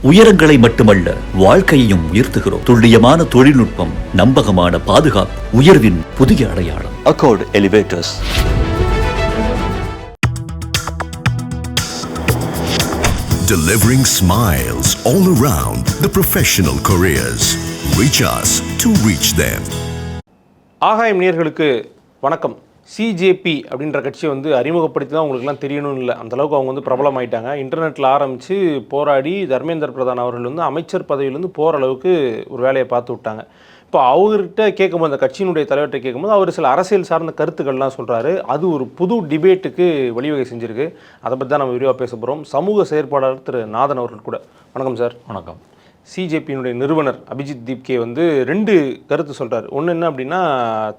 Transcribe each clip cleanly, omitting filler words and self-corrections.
உயரங்களை மட்டுமல்ல, வாழ்க்கையையும் உயர்த்துகிறோம். துல்லியமான தொழில்நுட்பம், நம்பகமான பாதுகாப்பு, உயர்வின் புதிய அடையாளம். Accord elevators. Delivering smiles all around the professional careers. Reach us to reach them. ஆகாயம் நேயர்களுக்கு வணக்கம். சிஜேபி அப்படின்ற கட்சியை அறிமுகப்படுத்தி தான் உங்களுக்குலாம் தெரியணும்னு இல்லை, அந்தளவுக்கு அவங்க பிரபலமாயிட்டாங்க. இன்டர்நெட்டில் ஆரம்பித்து போராடி தர்மேந்திர பிரதான் அவர்கள் அமைச்சர் பதவியிலேருந்து போகிற அளவுக்கு ஒரு வேலையை பார்த்து விட்டாங்க. இப்போ அவர்கிட்ட கேட்கும்போது, அந்த கட்சியினுடைய தலைவர்கிட்ட கேட்கும்போது அவர் சில அரசியல் சார்ந்த கருத்துக்கள்லாம் சொல்கிறாரு. அது ஒரு புது டிபேட்டுக்கு வழிவகை செஞ்சுருக்கு. அதை பற்றி தான் நம்ம விரிவாக பேச போகிறோம். சமூக செயற்பாளர் திரு நாதன் அவர்கள் கூட. வணக்கம் சார். வணக்கம். சிஜேபியினுடைய நிறுவனர் அபிஜித் தீப்கே 2 கருத்து சொல்கிறார். ஒன்று என்ன அப்படின்னா,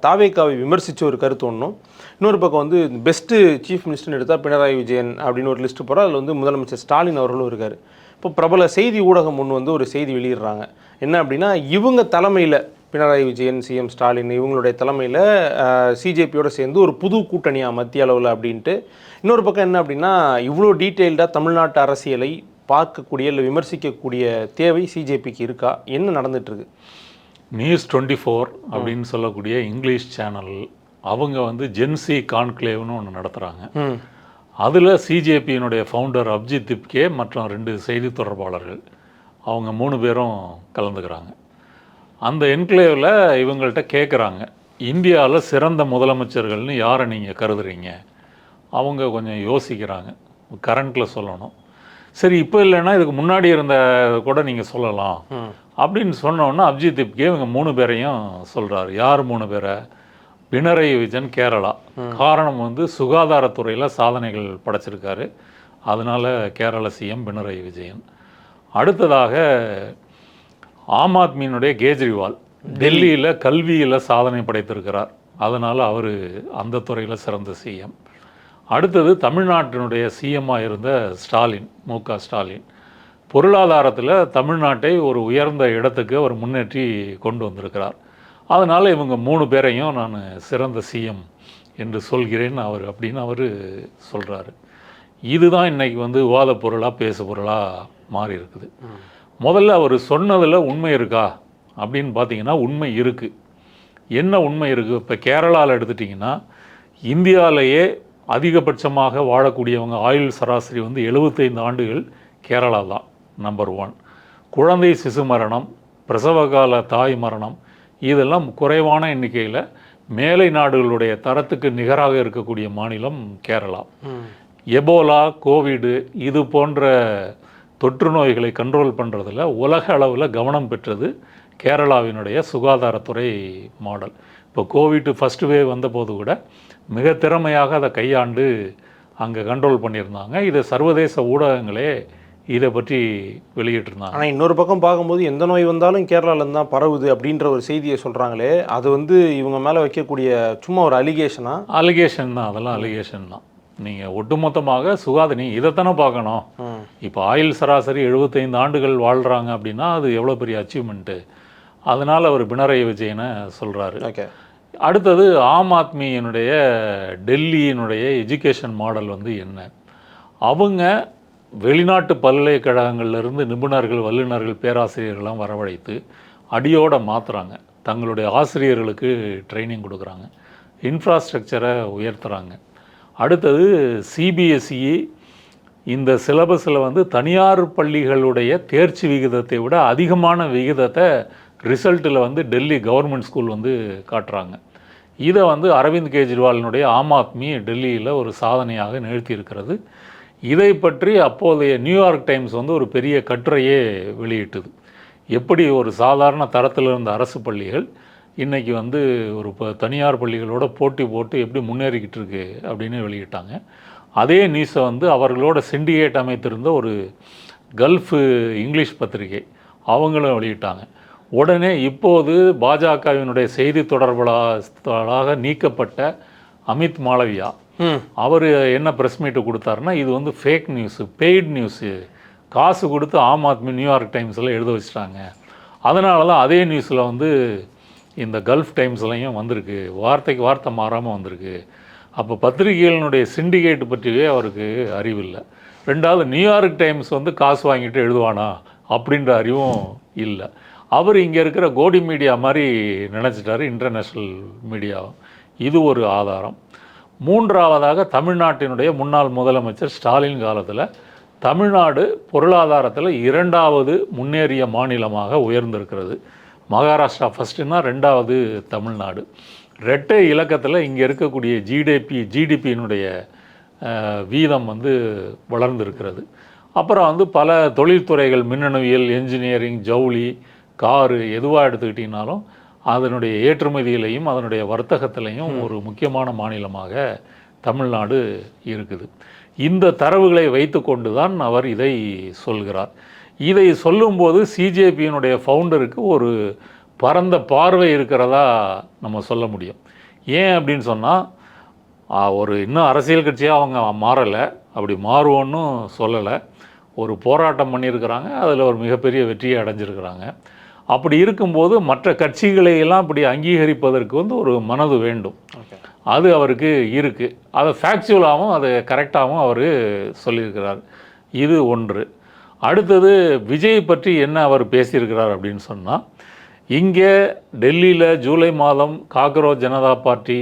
தாவேக்காவை விமர்சித்த ஒரு கருத்து ஒன்றும், இன்னொரு பக்கம் பெஸ்ட்டு சீஃப் மினிஸ்டர்னு எடுத்தால் பினராயி விஜயன் அப்படின்னு ஒரு லிஸ்ட்டு போகிறார். அதில் முதலமைச்சர் ஸ்டாலின் அவர்களும் இருக்கார். இப்போ பிரபல செய்தி ஊடகம் ஒன்று ஒரு செய்தி வெளியிடுறாங்க. என்ன அப்படின்னா, இவங்க தலைமையில் பினராயி விஜயன், சிஎம் ஸ்டாலின் இவங்களுடைய தலைமையில் சிஜேபியோடு சேர்ந்து ஒரு புது கூட்டணியாக மத்திய அளவில் அப்படின்ட்டு. இன்னொரு பக்கம் என்ன அப்படின்னா, இவ்வளோ டீட்டெயில்டாக தமிழ்நாட்டு அரசியலை பார்க்கக்கூடிய இல்லை விமர்சிக்கக்கூடிய தேவை சிஜேபிக்கு இருக்கா? என்ன நடந்துட்டுருக்கு? நியூஸ் 24 அப்படின்னு சொல்லக்கூடிய இங்கிலீஷ் சேனல் அவங்க ஜென்சி கான்க்ளேவ்னு ஒன்று நடத்துகிறாங்க. அதில் சிஜேபியினுடைய ஃபவுண்டர் அபிஜித் தீப்கே மற்றும் 2 செய்தி தொடர்பாளர்கள் அவங்க 3 பேரும் கலந்துக்கிறாங்க. அந்த என்க்ளேவில் இவங்கள்ட்ட கேட்குறாங்க, இந்தியாவில் சிறந்த முதலமைச்சர்கள்னு யாரை நீங்கள் கருதுறீங்க? அவங்க கொஞ்சம் யோசிக்கிறாங்க. கரண்ட்டில் சொல்லணும். சரி, இப்போ இல்லைன்னா இதுக்கு முன்னாடி இருந்த கூட நீங்கள் சொல்லலாம் அப்படின்னு சொன்னோன்னா அபிஜித் தீப்கே இவங்க 3 பேரையும் சொல்கிறார். யார் 3 பேரை? பினராயி விஜயன் கேரளா. காரணம் சுகாதாரத்துறையில் சாதனைகள் படைச்சிருக்காரு, அதனால் கேரள சிஎம் பினராயி விஜயன். அடுத்ததாக ஆம் ஆத்மியினுடைய கேஜ்ரிவால் டெல்லியில் கல்வியில் சாதனை படைத்திருக்கிறார், அதனால் அவர் அந்த துறையில் சிறந்த சிஎம். அடுத்தது தமிழ்நாட்டினுடைய சிஎம்மாக இருந்த ஸ்டாலின், மு.க. ஸ்டாலின், பொருளாதாரத்தில் தமிழ்நாட்டை ஒரு உயர்ந்த இடத்துக்கு அவர் முன்னேற்றி கொண்டு வந்திருக்கிறார். அதனால் இவங்க 3 பேரையும் நான் சிறந்த சிஎம் என்று சொல்கிறேன் அப்படின்னு அவர் சொல்கிறாரு. இதுதான் இன்றைக்கி விவாத பொருளாக பேசு பொருளாக மாறி இருக்குது. முதல்ல அவர் சொன்னதில் உண்மை இருக்கா அப்படின்னு பார்த்தீங்கன்னா உண்மை இருக்குது. என்ன உண்மை இருக்குது? இப்போ கேரளாவில் எடுத்துட்டிங்கன்னா, இந்தியாவிலேயே அதிகபட்சமாக வாழக்கூடியவங்க ஆயுள் சராசரி 75 ஆண்டுகள் கேரளா தான் நம்பர் 1. குழந்தை சிசு மரணம், பிரசவகால தாய் மரணம் இதெல்லாம் குறைவான எண்ணிக்கையில் மேலை நாடுகளுடைய தரத்துக்கு நிகராக இருக்கக்கூடிய மாநிலம் கேரளா. எபோலா, கோவிடு இது போன்ற தொற்று நோய்களை கண்ட்ரோல் பண்ணுறதில் உலக அளவில் கவனம் பெற்றது கேரளாவினுடைய சுகாதாரத்துறை மாடல். இப்போ கோவிட் ஃபஸ்ட்டு வேவ் வந்தபோது கூட மிக திறமையாக அதை கையாண்டு அங்கே கண்ட்ரோல் பண்ணியிருந்தாங்க. இதை சர்வதேச ஊடகங்களே இதை பற்றி வெளியிட்டிருந்தாங்க. ஆனால் இன்னொரு பக்கம் பார்க்கும்போது எந்த நோய் வந்தாலும் கேரளாவிலேருந்து தான் பரவுது அப்படின்ற ஒரு செய்தியை சொல்கிறாங்களே, அது இவங்க மேலே வைக்கக்கூடிய சும்மா ஒரு அலிகேஷனா? அலிகேஷன் தான், அதெல்லாம் அலிகேஷன் தான். நீங்கள் ஒட்டுமொத்தமாக நீ இதைத்தானே பார்க்கணும். இப்போ ஆயுள் சராசரி 75 ஆண்டுகள் வாழ்கிறாங்க அப்படின்னா அது எவ்வளோ பெரிய அச்சீவ்மெண்ட்டு. அதனால் அவர் பினராயி விஜயனை சொல்கிறாரு. ஓகே. அடுத்தது ஆம் ஆத்மியினுடைய டெல்லியினுடைய எஜுகேஷன் மாடல் என்ன? அவங்க வெளிநாட்டு பல்கலைக்கழகங்கள்லேருந்து நிபுணர்கள், வல்லுநர்கள், பேராசிரியர்கள்லாம் வரவழைத்து அடியோடு மாற்றுறாங்க. தங்களுடைய ஆசிரியர்களுக்கு ட்ரைனிங் கொடுக்குறாங்க, இன்ஃப்ராஸ்ட்ரக்சரை உயர்த்துகிறாங்க. அடுத்தது சிபிஎஸ்இ இந்த சிலபஸில் தனியார் பள்ளிகளுடைய தேர்ச்சி விகிதத்தை விட அதிகமான விகிதத்தை ரிசல்ட்டில் டெல்லி கவர்மெண்ட் ஸ்கூல் காட்டுறாங்க. இதை அரவிந்த் கெஜ்ரிவாலினுடைய ஆம் ஆத்மி டெல்லியில் ஒரு சாதனையாக நிகழ்த்தியிருக்கிறது. இதை பற்றி அப்போதைய நியூயார்க் டைம்ஸ் ஒரு பெரிய கட்டுரையே வெளியிட்டது. எப்படி ஒரு சாதாரண தரத்தில் இருந்த அரசு பள்ளிகள் இன்றைக்கி ஒரு தனியார் பள்ளிகளோட போட்டி போட்டு எப்படி முன்னேறிக்கிட்டு இருக்கு அப்படின்னு வெளியிட்டாங்க. அதே நியூஸை அவர்களோட சிண்டிகேட் அமைத்திருந்த ஒரு கல்ஃபு இங்கிலீஷ் பத்திரிகை அவங்களும் வெளியிட்டாங்க. உடனே இப்போது பாஜகவினுடைய செய்தி தொடர்பாளராக நீக்கப்பட்ட அமித் மாளவியா அவர் என்ன ப்ரெஸ் மீட்டு கொடுத்தாருன்னா, இது ஃபேக் நியூஸு, பெய்டு நியூஸு, காசு கொடுத்து ஆம் ஆத்மி நியூயார்க் டைம்ஸில் எழுத வச்சுட்டாங்க. அதனால தான் அதே நியூஸில் இந்த கல்ஃப் டைம்ஸ்லையும் வந்திருக்கு, வார்த்தைக்கு வார்த்தை மாறாமல் வந்திருக்கு. அப்போ பத்திரிகைகளினுடைய சிண்டிகேட் பற்றியே அவருக்கு அறிவில்லை. ரெண்டாவது நியூயார்க் டைம்ஸ் காசு வாங்கிட்டு எழுதுவானா அப்படின்ற அறிவும் இல்லை. அவர் இங்கே இருக்கிற கோடி மீடியா மாதிரி நினச்சிட்டாரு இன்டர்நேஷ்னல் மீடியா. இது ஒரு ஆதாரம். மூன்றாவதாக தமிழ்நாட்டினுடைய முன்னாள் முதலமைச்சர் ஸ்டாலின் காலத்தில் தமிழ்நாடு பொருளாதாரத்தில் 2வது முன்னேறிய மாநிலமாக உயர்ந்திருக்கிறது. மகாராஷ்டிரா ஃபஸ்ட்டுன்னா 2வது தமிழ்நாடு. ரெட்டை இலக்கத்தில் இங்கே இருக்கக்கூடிய ஜிடிபியினுடைய வீதம் வந்து வளர்ந்துருக்கிறது. அப்புறம் பல தொழில்துறைகள், மின்னணுவியல், என்ஜினியரிங், ஜவுளி, காரு எதுவாக எடுத்துக்கிட்டிங்கனாலும் அதனுடைய ஏற்றுமதியிலையும் அதனுடைய வர்த்தகத்திலையும் ஒரு முக்கியமான மாநிலமாக தமிழ்நாடு இருக்குது. இந்த தரவுகளை வைத்து கொண்டு தான் அவர் இதை சொல்கிறார். இதை சொல்லும்போது சிஜேபியினுடைய ஃபவுண்டருக்கு ஒரு பரந்த பார்வை இருக்கிறதா நம்ம சொல்ல முடியும். ஏன் அப்படின்னு சொன்னால், ஒரு இன்னும் அரசியல் கட்சியாக அவங்க மாறலை, அப்படி மாறுவோன்னு சொல்லலை. ஒரு போராட்டம் பண்ணியிருக்கிறாங்க, அதில் ஒரு மிகப்பெரிய வெற்றியை அடைஞ்சிருக்கிறாங்க. அப்படி இருக்கும்போது மற்ற கட்சிகளையெல்லாம் இப்படி அங்கீகரிப்பதற்கு ஒரு மனது வேண்டும். அது அவருக்கு இருக்குது. அதை ஃபேக்சுவலாகவும் அதை கரெக்டாகவும் அவர் சொல்லியிருக்கிறார். இது ஒன்று. அடுத்தது விஜய் பற்றி என்ன அவர் பேசியிருக்கிறார் அப்படின்னு சொன்னால், இங்கே டெல்லியில் ஜூலை மாதம் காக்ரோச் ஜனதா பார்ட்டி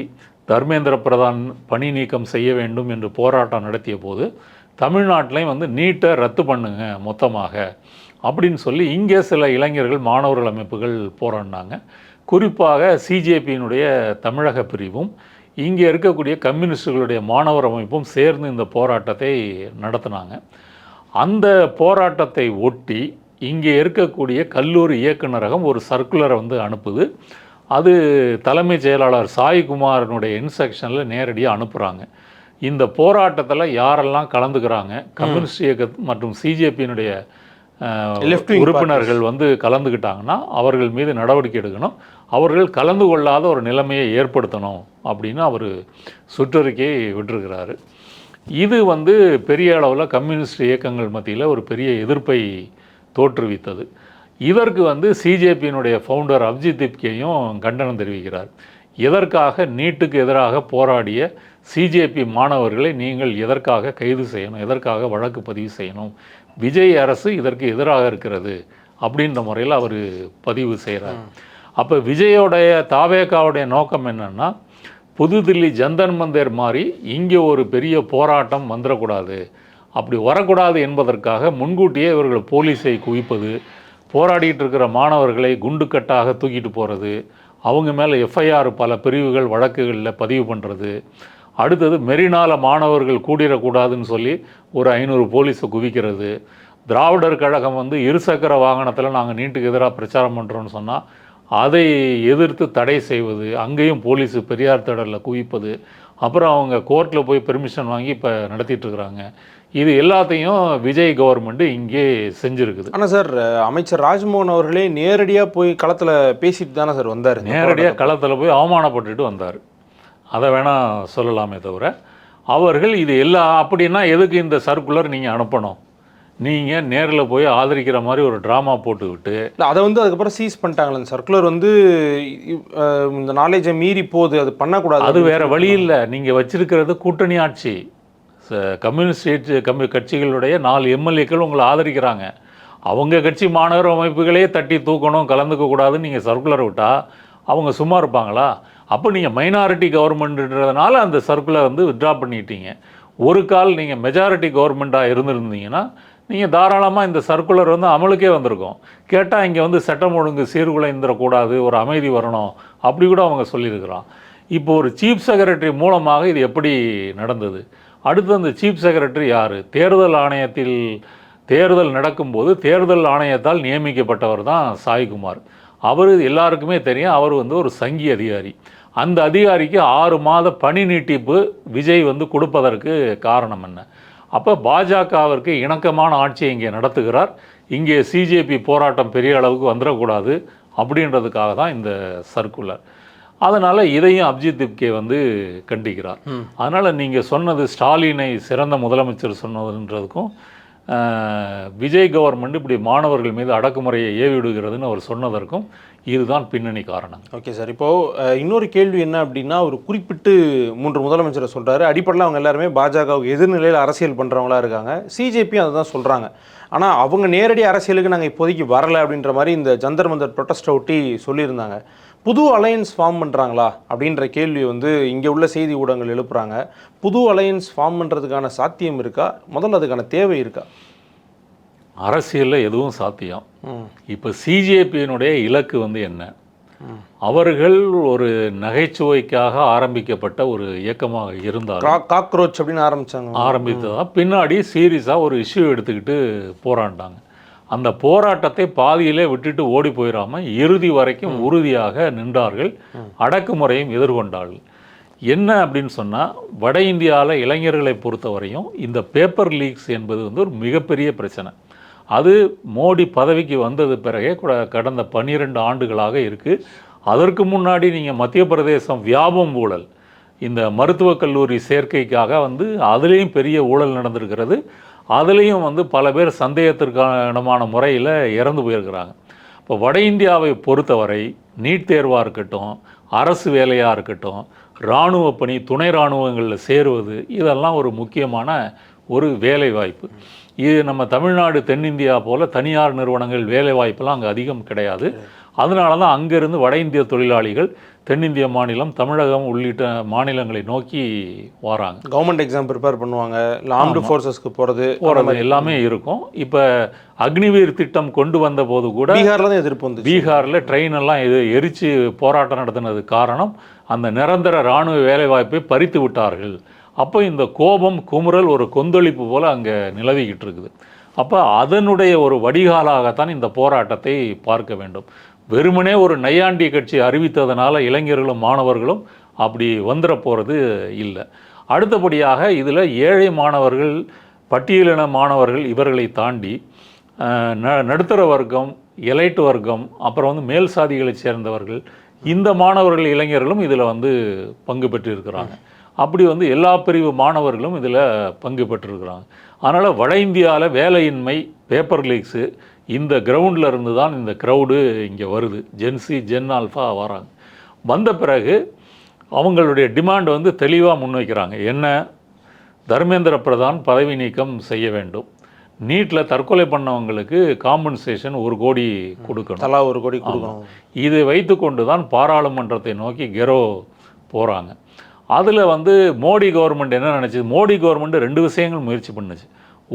தர்மேந்திர பிரதான் பணி நீக்கம் செய்ய வேண்டும் என்று போராட்டம் நடத்திய போது தமிழ்நாட்டிலையும் நீட்டை ரத்து பண்ணுங்க மொத்தமாக அப்படின்னு சொல்லி இங்கே சில இளைஞர்கள், மாணவர்கள் அமைப்புகள் போராடினாங்க. குறிப்பாக சிஜேபியினுடைய தமிழக பிரிவும் இங்கே இருக்கக்கூடிய கம்யூனிஸ்டுகளுடைய மாணவர் அமைப்பும் சேர்ந்து இந்த போராட்டத்தை நடத்தினாங்க. அந்த போராட்டத்தை ஒட்டி இங்கே இருக்கக்கூடிய கல்லூரி இயக்குநரகம் ஒரு சர்க்குலரை அனுப்புது. அது தலைமைச் செயலாளர் சாய்குமாரனுடைய இன்ஸ்ட்ரக்ஷனில் நேரடியாக அனுப்புகிறாங்க. இந்த போராட்டத்தில் யாரெல்லாம் கலந்துக்கிறாங்க, கம்யூனிஸ்ட் இயக்க மற்றும் சிஜேபியினுடைய உறுப்பினர்கள் கலந்துக்கிட்டாங்கன்னா அவர்கள் மீது நடவடிக்கை எடுக்கணும், அவர்கள் கலந்து கொள்ளாத ஒரு நிலைமையை ஏற்படுத்தணும் அப்படின்னு அவர் சுற்றறிக்கையை விட்டிருக்கிறாரு. இது பெரிய அளவில் கம்யூனிஸ்ட் இயக்கங்கள் மத்தியில் ஒரு பெரிய எதிர்ப்பை தோற்றுவித்தது. இதற்கு சிஜேபியினுடைய ஃபவுண்டர் அபிஜித் திப்கேயும் கண்டனம் தெரிவிக்கிறார். எதற்காக நீட்டுக்கு எதிராக போராடிய சிஜேபி மாணவர்களை நீங்கள் எதற்காக கைது செய்யணும், எதற்காக வழக்கு பதிவு செய்யணும், விஜய் அரசு இதற்கு எதிராக இருக்கிறது அப்படின்ற முறையில் அவர் பதிவு செய்கிறார். அப்போ விஜயோடைய தாவேகாவுடைய நோக்கம் என்னென்னா, புதுதில்லி ஜந்தர் மந்தர் மாதிரி இங்கே ஒரு பெரிய போராட்டம் வந்துடக்கூடாது, அப்படி வரக்கூடாது என்பதற்காக முன்கூட்டியே இவர்கள் போலீஸை குவிப்பது, போராடிட்டு இருக்கிற மாணவர்களை குண்டுக்கட்டாக தூக்கிட்டு போகிறது, அவங்க மேலே எஃப்ஐஆர் பல பிரிவுகள் வழக்குகளில் பதிவு பண்ணுறது, அடுத்தது மெரினால மாணவர்கள் கூடிடக்கூடாதுன்னு சொல்லி ஒரு 500 போலீஸை குவிக்கிறது, திராவிடர் கழகம் இருசக்கர வாகனத்தில் நாங்கள் நீட்டுக்கு எதிராக பிரச்சாரம் பண்ணுறோன்னு சொன்னால் அதை எதிர்த்து தடை செய்வது, அங்கேயும் போலீஸு பெரியார் திடலில் குவிப்பது, அப்புறம் அவங்க கோர்ட்டில் போய் பெர்மிஷன் வாங்கி இப்போ நடத்திட்டுருக்குறாங்க. இது எல்லாத்தையும் விஜய் கவர்மெண்ட்டு இங்கே செஞ்சுருக்குது. ஆனால் சார், அமைச்சர் ராஜ்மோகன் அவர்களே நேரடியாக போய் களத்தில் பேசிட்டு தானே சார் வந்தார். நேரடியாக களத்தில் போய் அவமானப்பட்டுட்டு வந்தார். அதை வேணால் சொல்லலாமே தவிர, அவர்கள் இது அப்படின்னா எதுக்கு இந்த சர்க்குலர் நீங்கள் அனுப்பணும், நீங்கள் நேரில் போய் ஆதரிக்கிற மாதிரி ஒரு ட்ராமா போட்டுக்கிட்டு இல்லை, அதை அதுக்கப்புறம் சீஸ் பண்ணிட்டாங்களே. இந்த சர்க்குலர் இந்த நாலேஜை மீறி போகுது, அது பண்ணக்கூடாது. அது வேறு வழி இல்லை. நீங்கள் வச்சிருக்கிறது கூட்டணி ஆட்சி, கம்யூனிஸ்ட் கட்சிகளுடைய 4 எம்எல்ஏக்கள் உங்களை ஆதரிக்கிறாங்க. அவங்க கட்சி மாணவர் அமைப்புகளே தட்டி தூக்கணும், கலந்துக்கக்கூடாதுன்னு நீங்கள் சர்க்குலர் விட்டால் அவங்க சும்மா இருப்பாங்களா? அப்போ நீங்கள் மைனாரிட்டி கவர்மெண்ட்டுன்றதுனால அந்த சர்க்குலர் வித்ட்ரா பண்ணிட்டீங்க. ஒரு கால் நீங்கள் மெஜாரிட்டி கவர்மெண்ட்டாக இருந்திருந்தீங்கன்னா நீங்கள் தாராளமாக இந்த சர்க்குலர் அமலுக்கே வந்திருக்கும். கேட்டால் இங்கே சட்டம் ஒழுங்கு சீர்குலைந்துடக்கூடாது, ஒரு அமைதி வரணும், அப்படி கூட அவங்க சொல்லியிருக்கிறான். இப்போ ஒரு சீஃப் செக்ரட்டரி மூலமாக இது எப்படி நடந்தது? அடுத்து அந்த சீஃப் செக்ரட்டரி யார்? தேர்தல் ஆணையத்தில் தேர்தல் நடக்கும்போது தேர்தல் ஆணையத்தால் நியமிக்கப்பட்டவர் தான் சாய்குமார். அவர் எல்லாருக்குமே தெரியும், அவர் ஒரு சங்கி அதிகாரி. அந்த அதிகாரிக்கு 6 மாத பணி நீட்டிப்பு விஜய் கொடுப்பதற்கு காரணம் என்ன? அப்போ பாஜகவிற்கு இணக்கமான ஆட்சியை இங்கே நடத்துகிறார், இங்கே சிஜேபி போராட்டம் பெரிய அளவுக்கு வந்துடக்கூடாது அப்படின்றதுக்காக தான் இந்த சர்க்குலர். அதனால் இதையும் அபிஜித் திப்கே கண்டிக்கிறார். அதனால் நீங்கள் சொன்னது ஸ்டாலினை சிறந்த முதலமைச்சர் சொன்னதுன்றதுக்கும் விஜய் கவர்மெண்ட் இப்படி மாணவர்கள் மீது அடக்குமுறையை ஏவி விடுகிறதுன்னு அவர் சொன்னதற்கும் இதுதான் பின்னணி காரணம். ஓகே சார், இப்போது இன்னொரு கேள்வி என்ன அப்படின்னா, ஒரு குறிப்பிட்டு 3 முதலமைச்சரை சொல்கிறாரு. அடிப்படையில் அவங்க எல்லாருமே பாஜகவுக்கு எதிர்நிலையில் அரசியல் பண்ணுறவங்களா இருக்காங்க. சிஜேபியும் அதை தான் சொல்கிறாங்க. ஆனால் அவங்க நேரடி அரசியலுக்கு நாங்கள் இப்போதைக்கு வரலை அப்படின்ற மாதிரி இந்த ஜந்தர் மந்தர் ப்ரொட்டஸ்ட்டை ஒட்டி சொல்லியிருந்தாங்க. புது அலையன்ஸ் ஃபார்ம் பண்ணுறாங்களா அப்படின்ற கேள்வி வந்து இங்கே உள்ள செய்தி ஊடகங்கள் எழுப்புறாங்க. புது அலையன்ஸ் ஃபார்ம் பண்ணுறதுக்கான சாத்தியம் இருக்கா? முதல்ல அதுக்கான தேவை இருக்கா? அரசியலில் எதுவும் சாத்தியம். இப்போ சிஜேபியினுடைய இலக்கு வந்து என்ன? அவர்கள் ஒரு நகைச்சுவைக்காக ஆரம்பிக்கப்பட்ட ஒரு இயக்கமாக இருந்தார். காக்ரோச் அப்படின்னு ஆரம்பித்ததான் பின்னாடி சீரியஸாக ஒரு இஷ்யூ எடுத்துக்கிட்டு போராண்டாங்க. அந்த போராட்டத்தை பாதியிலே விட்டுட்டு ஓடி போயிடாமல் இறுதி வரைக்கும் உறுதியாக நின்றார்கள். அடக்குமுறையும் எதிர்கொண்டார்கள். என்ன அப்படின்னு சொன்னால், வட இந்தியாவில் இளைஞர்களை பொறுத்தவரையும் இந்த பேப்பர் லீக்ஸ் என்பது வந்து ஒரு மிகப்பெரிய பிரச்சனை. அது மோடி பதவிக்கு வந்தது பிறகே கடந்த 12 ஆண்டுகளாக இருக்குது. அதற்கு முன்னாடி நீங்கள் மத்திய பிரதேசம் வியாபம் ஊழல், இந்த மருத்துவக் கல்லூரி சேர்க்கைக்காக வந்து அதுலேயும் பெரிய ஊழல் நடந்திருக்கிறது. அதுலேயும் வந்து பல பேர் சந்தேகத்திற்கான முறையில் இறந்து போயிருக்கிறாங்க. இப்போ வட இந்தியாவை பொறுத்தவரை நீட் தேர்வாக இருக்கட்டும், அரசு வேலையாக இருக்கட்டும், இராணுவ பணி, துணை இராணுவங்களில் சேருவது, இதெல்லாம் ஒரு முக்கியமான ஒரு வேலை வாய்ப்பு. இது நம்ம தமிழ்நாடு தென்னிந்தியா போல் தனியார் நிறுவனங்கள் வேலை வாய்ப்பெல்லாம் அங்கே அதிகம் கிடையாது. அதனால தான் அங்கேருந்து வட இந்திய தொழிலாளிகள் தென்னிந்திய மாநிலம், தமிழகம் உள்ளிட்ட மாநிலங்களை நோக்கி வராங்க. கவர்மெண்ட் எக்ஸாம் ப்ரிப்பேர் பண்ணுவாங்க, ஆர்ம்டு ஃபோர்ஸஸ்க்கு போகிறது எல்லாமே இருக்கும். இப்போ அக்னிவீர் திட்டம் கொண்டு வந்த போது கூட பீகாரில் தான் எதிர்ப்பு வந்து, பீகாரில் ட்ரெயின் எல்லாம் எரித்து போராட்டம் நடத்தினது காரணம் அந்த நிரந்தர இராணுவ வேலைவாய்ப்பை பறித்து விட்டார்கள். அப்போ இந்த கோபம், குமுறல், ஒரு கொந்தளிப்பு போல் அங்கே நிலவிக்கிட்டு இருக்குது. அப்போ அதனுடைய ஒரு வடிகாலாகத்தான் இந்த போராட்டத்தை பார்க்க வேண்டும். வெறுமனே ஒரு நையாண்டி கட்சி அறிவித்ததனால இளைஞர்களும் மாணவர்களும் அப்படி வந்துட போகிறது இல்லை. அடுத்தபடியாக இதில் ஏழை மாணவர்கள், பட்டியலின மாணவர்கள், இவர்களை தாண்டி நடுத்தர வர்க்கம், எலைட் வர்க்கம், அப்புறம் வந்து மேல் சாதிகளை சேர்ந்தவர்கள், இந்த மாணவர்கள் இளைஞர்களும் இதில் வந்து பங்கு பெற்றிருக்கிறாங்க. அப்படி வந்து எல்லா பிரிவு மாணவர்களும் இதில் பங்கு பெற்றிருக்கிறாங்க. அதனால் வட இந்தியாவில் வேலையின்மை, பேப்பர் லீக்ஸு, இந்த கிரவுண்டில் இருந்து தான் இந்த க்ரௌடு இங்கே வருது. ஜென்சி, ஜென் ஆல்ஃபா வராங்க. வந்த பிறகு அவங்களுடைய டிமாண்ட் வந்து தெளிவாக முன்வைக்கிறாங்க. என்ன? தர்மேந்திர பிரதான் பதவி நீக்கம் செய்ய வேண்டும். நீட்டில் தற்கொலை பண்ணவங்களுக்கு காம்பன்சேஷன் 1 கோடி கொடுக்கணும், தலா 1 கோடி கொடுக்கணும். இதை வைத்து கொண்டு தான் பாராளுமன்றத்தை நோக்கி கெரோ போகிறாங்க. அதில் வந்து மோடி கவர்மெண்ட் என்ன நினச்சிது? மோடி கவர்மெண்ட் 2 விஷயங்கள் முயற்சி பண்ணுச்சு.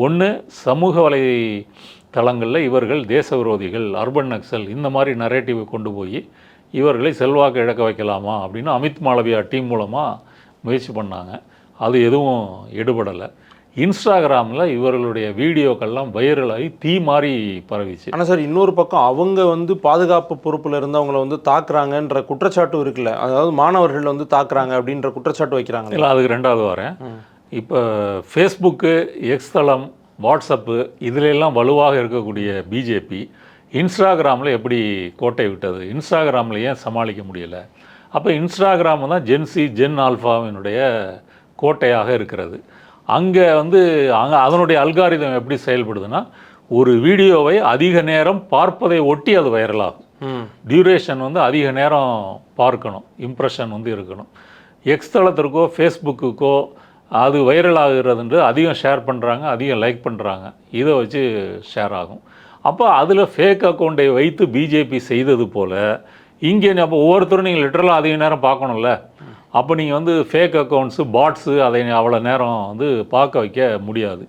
ஒன்று, சமூக வலைத்தளங்களில் இவர்கள் தேச விரோதிகள், அர்பன் நக்சல், இந்த மாதிரி நரேட்டிவை கொண்டு போய் இவர்களை செல்வாக்கு இழக்க வைக்கலாமா அப்படின்னு அமித் மாளவியா டீம் மூலமாக முயற்சி பண்ணாங்க. அது எதுவும் எடுபடலை. இன்ஸ்டாகிராமில் இவர்களுடைய வீடியோக்கள்லாம் வைரலாகி தீ மாதிரி பரவிச்சு. ஆனால் சார், இன்னொரு பக்கம் அவங்க வந்து பாதுகாப்பு பொறுப்பில் இருந்து அவங்கள வந்து தாக்குறாங்கன்ற குற்றச்சாட்டும் இருக்குல்ல. அதாவது மாணவர்கள் வந்து தாக்குறாங்க அப்படின்ற குற்றச்சாட்டு வைக்கிறாங்க. இல்லை, அதுக்கு 2வது வரேன். இப்போ ஃபேஸ்புக்கு, எக்ஸ் தளம், வாட்ஸ்அப்பு, இதிலெல்லாம் வலுவாக இருக்கக்கூடிய பிஜேபி இன்ஸ்டாகிராமில் எப்படி கோட்டை விட்டது? இன்ஸ்டாகிராமில் ஏன் சமாளிக்க முடியலை? அப்போ இன்ஸ்டாகிராம் தான் ஜென்சி, ஜென் ஆல்ஃபாவினுடைய கோட்டையாக இருக்கிறது. அங்கே வந்து அதனுடைய அல்காரிதம் எப்படி செயல்படுதுன்னா, ஒரு வீடியோவை அதிக நேரம் பார்ப்பதை ஒட்டி அது வைரலாகும். டியூரேஷன் வந்து அதிக நேரம் பார்க்கணும், இம்ப்ரெஷன் வந்து இருக்கணும். எக்ஸ் தளத்திற்கோ ஃபேஸ்புக்குக்கோ அது வைரல் ஆகுறதுன்று அதிகம் ஷேர் பண்ணுறாங்க, அதிகம் லைக் பண்ணுறாங்க, இதை வச்சு ஷேர் ஆகும். அப்போ அதில் ஃபேக் அக்கௌண்ட்டை வைத்து பிஜேபி செய்தது போல் இங்கே அப்போ ஒவ்வொருத்தரும் நீங்கள் லிட்டரலாக அதிக நேரம் பார்க்கணும்ல. அப்போ நீங்கள் வந்து ஃபேக் அக்கௌண்ட்ஸு, பாட்ஸு, அதை அவ்வளோ நேரம் வந்து பார்க்க வைக்க முடியாது.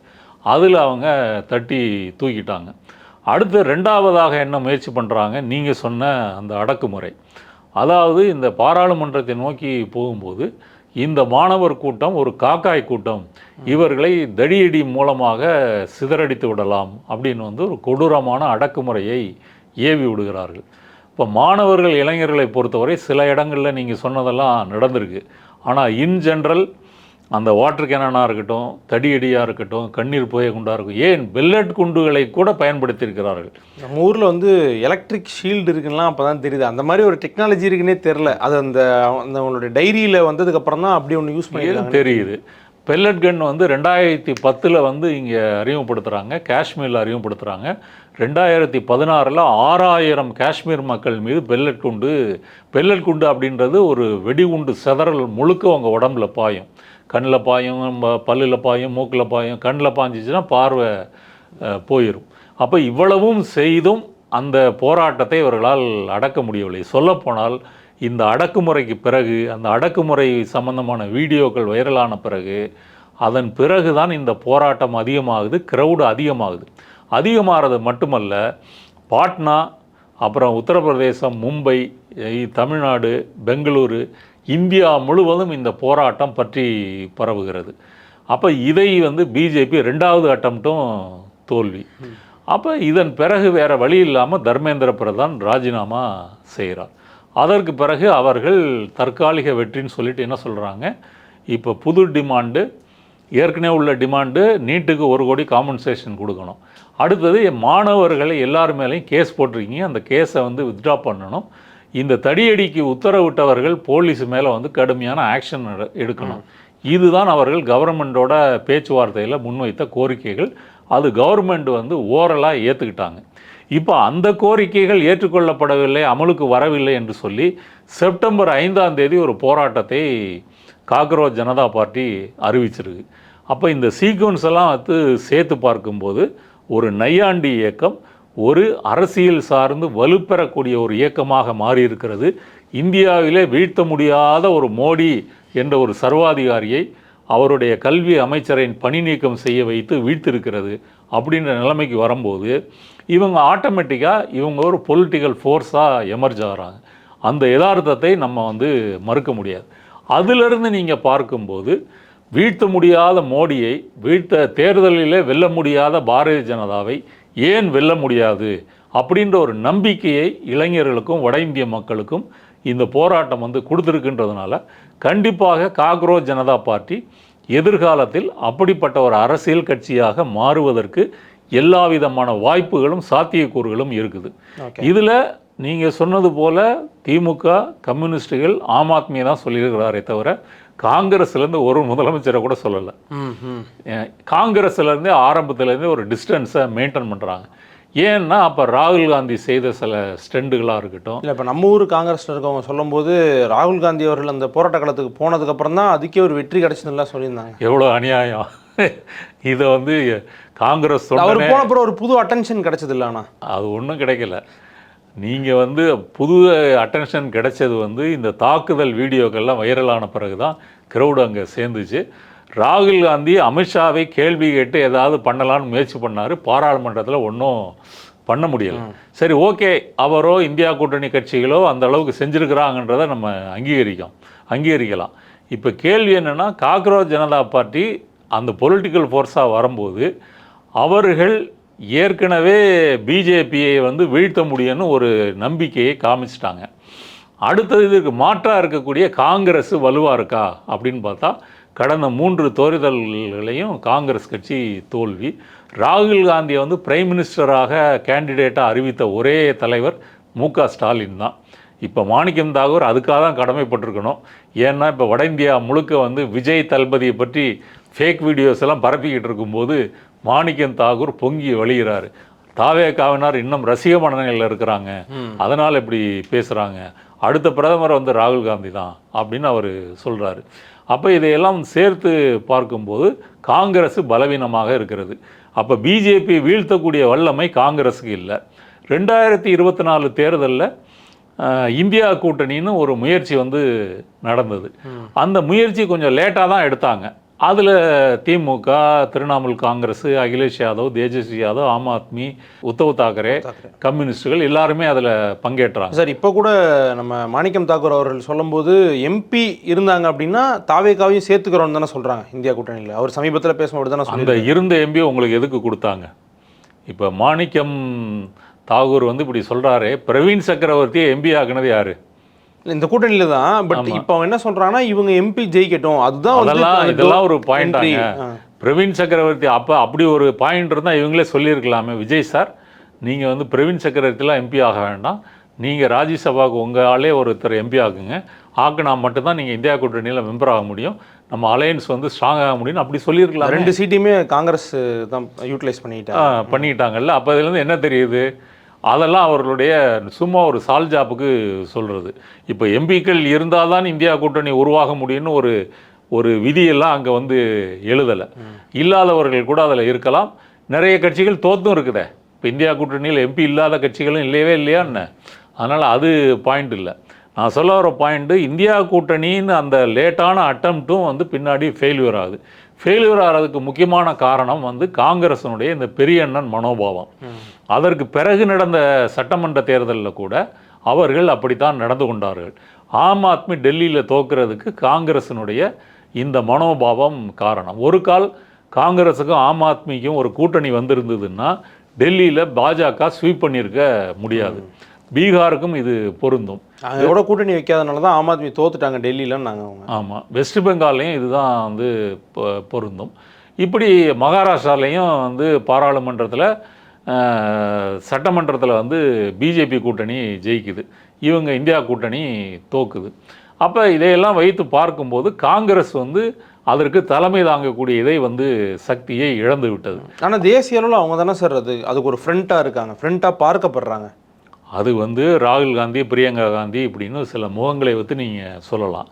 அதில் அவங்க தட்டி தூக்கிட்டாங்க. அடுத்து 2வதாக என்ன முயற்சி பண்ணுறாங்க? நீங்கள் சொன்ன அந்த அடக்குமுறை. அதாவது இந்த பாராளுமன்றத்தை நோக்கி போகும்போது இந்த மாணவர் கூட்டம் ஒரு காக்காய் கூட்டம், இவர்களை தடியடி மூலமாக சிதறடித்து விடலாம் அப்படின்னு வந்து ஒரு கொடூரமான அடக்குமுறையை ஏவி விடுகிறார்கள். இப்போ மாணவர்கள், இளைஞர்களை பொறுத்தவரை சில இடங்களில் நீங்கள் சொன்னதெல்லாம் நடந்திருக்கு. ஆனால் இன் ஜென்ரல் அந்த வாட்டர் கேனாக இருக்கட்டும், தடியடியாக இருக்கட்டும், கண்ணீர் புகை குண்டாக இருக்கும், ஏன் பெல்லட் குண்டுகளை கூட பயன்படுத்தியிருக்கிறார்கள். நம்ம ஊரில் வந்து எலக்ட்ரிக் ஷீல்டு இருக்குன்னா அப்போ தான் தெரியுது. அந்த மாதிரி ஒரு டெக்னாலஜி இருக்குன்னே தெரில. அது அந்த அவங்களுடைய டைரியில் வந்ததுக்கப்புறம் தான் அப்படி ஒன்று யூஸ் பண்ணி தெரியுது. பெல்லட் கன் வந்து 2010 வந்து இங்கே அறிமுகப்படுத்துகிறாங்க, காஷ்மீரில் அறிமுகப்படுத்துகிறாங்க. 2016 6000 காஷ்மீர் மக்கள் மீது பெல்லட் குண்டு அப்படின்றது ஒரு வெடிகுண்டு சிதறல் முழுக்க அவங்க உடம்புல பாயும். கண்ணில் பாயும், பல்லில் பாயும், மூக்கில் பாயும். கண்ணில் பாஞ்சிச்சுன்னா பார்வை போயிடும். அப்போ இவ்வளவும் செய்தும் அந்த போராட்டத்தை இவர்களால் அடக்க முடியவில்லை. சொல்லப்போனால் இந்த அடக்குமுறைக்கு பிறகு, அந்த அடக்குமுறை சம்பந்தமான வீடியோக்கள் வைரலான பிறகு, அதன் பிறகு தான் இந்த போராட்டம் அதிகமாகுது, க்ரௌடு அதிகமாகுது. அதிகமாகிறது மட்டுமல்ல, பாட்னா, அப்புறம் உத்தரப்பிரதேசம், மும்பை, தமிழ்நாடு, பெங்களூரு, இந்தியா முழுவதும் இந்த போராட்டம் பற்றி பரவுகிறது. அப்போ இதை வந்து பிஜேபி 2வது அட்டம்ப்டும் தோல்வி. அப்போ இதன் பிறகு வேறு வழி இல்லாமல் தர்மேந்திர பிரதான் ராஜினாமா செய்கிறார். அதற்கு பிறகு அவர்கள் தற்காலிக வெற்றின்னு சொல்லிட்டு என்ன சொல்கிறாங்க, இப்போ புது டிமாண்டு, ஏற்கனவே உள்ள டிமாண்டு நீட்டுக்கு 1 கோடி காம்பன்சேஷன் கொடுக்கணும். அடுத்தது மாணவர்களை எல்லார் மேலேயும் கேஸ் போட்டிருக்கீங்க, அந்த கேஸை வந்து வித்ட்ரா பண்ணணும். இந்த தடியடிக்கு உத்தரவிட்டவர்கள் போலீஸ் மேலே வந்து கடுமையான ஆக்ஷன் எடுக்கணும். இதுதான் அவர்கள் கவர்மெண்ட்டோட பேச்சுவார்த்தையில் முன்வைத்த கோரிக்கைகள். அது கவர்மெண்ட் வந்து ஓரலாக ஏற்றுக்கிட்டாங்க. இப்போ அந்த கோரிக்கைகள் ஏற்றுக்கொள்ளப்படவில்லை, அமலுக்கு வரவில்லை என்று சொல்லி செப்டம்பர் 5ஆம் தேதி ஒரு போராட்டத்தை காக்ரோச் ஜனதா பார்ட்டி அறிவிச்சிருக்கு. அப்போ இந்த சீக்வன்ஸ் எல்லாம் வந்து சேர்த்து பார்க்கும்போது ஒரு நையாண்டி இயக்கம் ஒரு அரசியல் சார்ந்து வலுப்பெறக்கூடிய ஒரு இயக்கமாக மாறி இருக்கிறது. இந்தியாவிலே வீழ்த்த முடியாத ஒரு மோடி என்ற ஒரு சர்வாதிகாரியை அவருடைய கல்வி அமைச்சரின் பணி நீக்கம் செய்ய வைத்து வீழ்த்திருக்கிறது. அப்படின்ற நிலைமைக்கு வரும்போது இவங்க ஆட்டோமேட்டிக்காக இவங்க ஒரு பொலிட்டிக்கல் ஃபோர்ஸாக எமர்ஜ் ஆகிறாங்க. அந்த யதார்த்தத்தை நம்ம வந்து மறுக்க முடியாது. அதிலிருந்து நீங்கள் பார்க்கும்போது வீழ்த்த முடியாத மோடியை, தேர்தலிலே வெல்ல முடியாத பாரதிய ஜனதாவை ஏன் வெல்ல முடியாது அப்படின்ற ஒரு நம்பிக்கையை இளைஞர்களுக்கும் வட இந்திய மக்களுக்கும் இந்த போராட்டம் வந்து கொடுத்துருக்குன்றதுனால கண்டிப்பாக காக்ரோச் ஜனதா பார்ட்டி எதிர்காலத்தில் அப்படிப்பட்ட ஒரு அரசியல் கட்சியாக மாறுவதற்கு எல்லா விதமான வாய்ப்புகளும் சாத்தியக்கூறுகளும் இருக்குது. இதில் நீங்கள் சொன்னது போல் திமுக, கம்யூனிஸ்டுகள், ஆம் ஆத்மி தான் சொல்லியிருக்கிறாரே தவிர காங்கிரஸ்லேருந்து ஒரு முதலமைச்சரை கூட சொல்லலை. காங்கிரஸ்லேருந்தே ஆரம்பத்துலேருந்தே ஒரு டிஸ்டன்ஸை மெயின்டைன் பண்ணுறாங்க. ஏன்னா அப்போ ராகுல் காந்தி செய்த சில ஸ்டெண்டுகளாக இருக்கட்டும். இல்லை, இப்போ நம்ம ஊர் காங்கிரஸில் இருக்கவங்க சொல்லும்போது ராகுல் காந்தி அவர்கள் அந்த போராட்ட காலத்துக்கு போனதுக்கப்புறம் தான் அதுக்கே ஒரு வெற்றி கிடைச்சதுலாம் சொல்லியிருந்தாங்க. எவ்வளோ அநியாயம்! இதை வந்து காங்கிரஸ் அவர் போன அப்புறம் ஒரு புது அட்டென்ஷன் கிடைச்சது இல்லை. ஆனால் அது ஒன்றும் கிடைக்கல. நீங்கள் வந்து புது அட்டென்ஷன் கிடைச்சது வந்து இந்த தாக்குதல் வீடியோக்கள்லாம் வைரலான பிறகு தான் க்ரௌடு அங்கே சேர்ந்துச்சு. ராகுல் காந்தி அமித்ஷாவை கேள்வி கேட்டு ஏதாவது பண்ணலான்னு முயற்சி பண்ணார். பாராளுமன்றத்தில் ஒன்றும் பண்ண முடியலை. சரி, ஓகே, அவரோ இந்தியா கூட்டணி கட்சிகளோ அந்த அளவுக்கு செஞ்சுருக்கிறாங்கன்றதை நம்ம அங்கீகரிக்கலாம். இப்போ கேள்வி என்னென்னா, காக்ரோச் ஜனதா பார்ட்டி அந்த பொலிட்டிக்கல் ஃபோர்ஸாக வரும்போது அவர்கள் ஏற்கனவே பிஜேபியை வந்து வீழ்த்த முடியும்னு ஒரு நம்பிக்கையை காமிச்சிட்டாங்க. அடுத்தது இதுக்கு மாற்றாக இருக்கக்கூடிய காங்கிரஸ் வலுவாக இருக்கா அப்படின்னு பார்த்தா கடந்த 3 தேர்தல்களையும் காங்கிரஸ் கட்சி தோல்வி. ராகுல் காந்தியை வந்து பிரைம் மினிஸ்டராக கேண்டிடேட்டாக அறிவித்த ஒரே தலைவர் மு.க. ஸ்டாலின் தான். இப்போ மாணிக்கம் தாகூர் அதுக்காக தான் கடமைப்பட்டிருக்கணும். ஏன்னா இப்போ வட இந்தியா முழுக்க வந்து விஜய் தளபதியை பற்றி ஃபேக் வீடியோஸ் எல்லாம் பரப்பிக்கிட்டு இருக்கும்போது மாணிக்கம் தாகூர் பொங்கி வழிகிறாரு. தாவேகாவினார் இன்னும் ரசிக மனநிலையில் இருக்கிறாங்க, அதனால் இப்படி பேசுகிறாங்க, அடுத்த பிரதமர் வந்து ராகுல் காந்தி தான் அப்படின்னு அவர் சொல்கிறாரு. அப்போ இதையெல்லாம் சேர்த்து பார்க்கும்போது காங்கிரஸ் பலவீனமாக இருக்கிறது. அப்போ பிஜேபி வீழ்த்தக்கூடிய வல்லமை காங்கிரஸுக்கு இல்லை. 2024 தேர்தலில் இந்தியா கூட்டணின்னு ஒரு முயற்சி வந்து நடந்தது. அந்த முயற்சி கொஞ்சம் லேட்டாக தான் எடுத்தாங்க. அதில் திமுக, திரிணாமுல் காங்கிரஸ், அகிலேஷ் யாதவ், தேஜஸ்வி யாதவ், ஆம் ஆத்மி, உத்தவ் தாக்கரே, கம்யூனிஸ்டுகள் எல்லாருமே அதில் பங்கேற்றாங்க. சார், இப்போ கூட நம்ம மாணிக்கம் தாக்கூர் அவர்கள் சொல்லும்போது எம்பி இருந்தாங்க அப்படின்னா தாவேகாவையும் சேர்த்துக்கிறோன்னு தானே சொல்கிறாங்க இந்தியா கூட்டணியில். அவர் சமீபத்தில் பேசும்போது தானே அந்த இருந்த எம்பி உங்களுக்கு எதுக்கு கொடுத்தாங்க? இப்போ மாணிக்கம் தாகூர் வந்து இப்படி சொல்கிறாரு, பிரவீன் சக்கரவர்த்தியை எம்பி ஆக்குனது யார்? இந்த கூட்டணியில தான். பட் இப்போ என்ன சொல்றாங்கன்னா இவங்க எம்பி ஜெயிக்கட்டும், அதுதான் இதெல்லாம் ஒரு பாயிண்டாங்க. பிரவீன் சக்கரவர்த்தி அப்படி ஒரு பாயிண்ட் இருந்தால் இவங்களே சொல்லியிருக்கலாமே, விஜய் சார் நீங்கள் வந்து பிரவீன் சக்கரவர்த்திலாம் எம்பி ஆக வேண்டாம், நீங்கள் ராஜ்யசபாவுக்கு உங்கள் ஆளே ஒருத்தர் எம்பி ஆக்குங்க, ஆக்குனா மட்டும்தான் நீங்கள் இந்தியா கூட்டணியில் மெம்பர் ஆக முடியும், நம்ம அலையன்ஸ் வந்து ஸ்ட்ராங் ஆக முடியும்னு அப்படி சொல்லியிருக்கலாம். 2 சீட்டையுமே காங்கிரஸ் தான் யூட்டிலைஸ் பண்ணிட்டாங்கல்ல. அப்போ இதுலேருந்து என்ன தெரியுது, அதெல்லாம் அவர்களுடைய சும்மா ஒரு சால்ஜாப்புக்கு சொல்கிறது. இப்போ எம்பிக்கள் இருந்தால் தான் இந்தியா கூட்டணி உருவாக முடியும்னு ஒரு விதியெல்லாம் அங்கே வந்து எழுதலை. இல்லாதவர்கள் கூட அதில் இருக்கலாம். நிறைய கட்சிகள் தோத்தும் இருக்குதே. இப்போ இந்தியா கூட்டணியில் எம்பி இல்லாத கட்சிகளும் இல்லையவே இல்லையா என்ன? அதனால் அது பாயிண்ட் இல்லை. நான் சொல்ல வர பாயிண்ட்டு, இந்தியா கூட்டணின்னு அந்த லேட்டான அட்டம்ப்ட்டும் வந்து பின்னாடி ஃபெயில்யூர் ஆகுது. ஃபெயில்யூர் ஆகிறதுக்கு முக்கியமான காரணம் வந்து காங்கிரஸினுடைய இந்த பெரிய அண்ணன் மனோபாவம். அதற்கு பிறகு நடந்த சட்டமன்ற தேர்தலில் கூட அவர்கள் அப்படித்தான் நடந்து கொண்டார்கள். ஆம் ஆத்மி டெல்லியில் தோற்கிறதுக்கு காங்கிரஸினுடைய இந்த மனோபாவம் காரணம். ஒரு கால் காங்கிரஸுக்கும் ஆம் ஆத்மிக்கும் ஒரு கூட்டணி வந்திருந்ததுன்னா டெல்லியில் பாஜக ஸ்வீப் பண்ணியிருக்க முடியாது. பீகாருக்கும் இது பொருந்தும். அதோட கூட்டணி வைக்காதனால தான் ஆம் ஆத்மி தோத்துட்டாங்க டெல்லியில் நாங்கள். ஆமாம், வெஸ்ட் பெங்கால்லையும் இதுதான் வந்து பொருந்தும். இப்படி மகாராஷ்டிராலையும் வந்து பாராளுமன்றத்தில் சட்டமன்றத்தில் வந்து பிஜேபி கூட்டணி ஜெயிக்குது, இவங்க இந்தியா கூட்டணி தோக்குது. அப்போ இதையெல்லாம் வைத்து பார்க்கும்போது காங்கிரஸ் வந்து அதற்கு தலைமை தாங்கக்கூடிய இதை வந்து சக்தியை இழந்து விட்டது. ஆனால் தேசிய அளவில் அவங்க தானே சார் அதுக்கு ஒரு ஃப்ரண்ட்டாக இருக்காங்க, ஃப்ரண்ட்டாக பார்க்கப்படுறாங்க. அது வந்து ராகுல் காந்தி, பிரியங்கா காந்தி இப்படின்னு சில முகங்களை வந்து நீங்கள் சொல்லலாம்.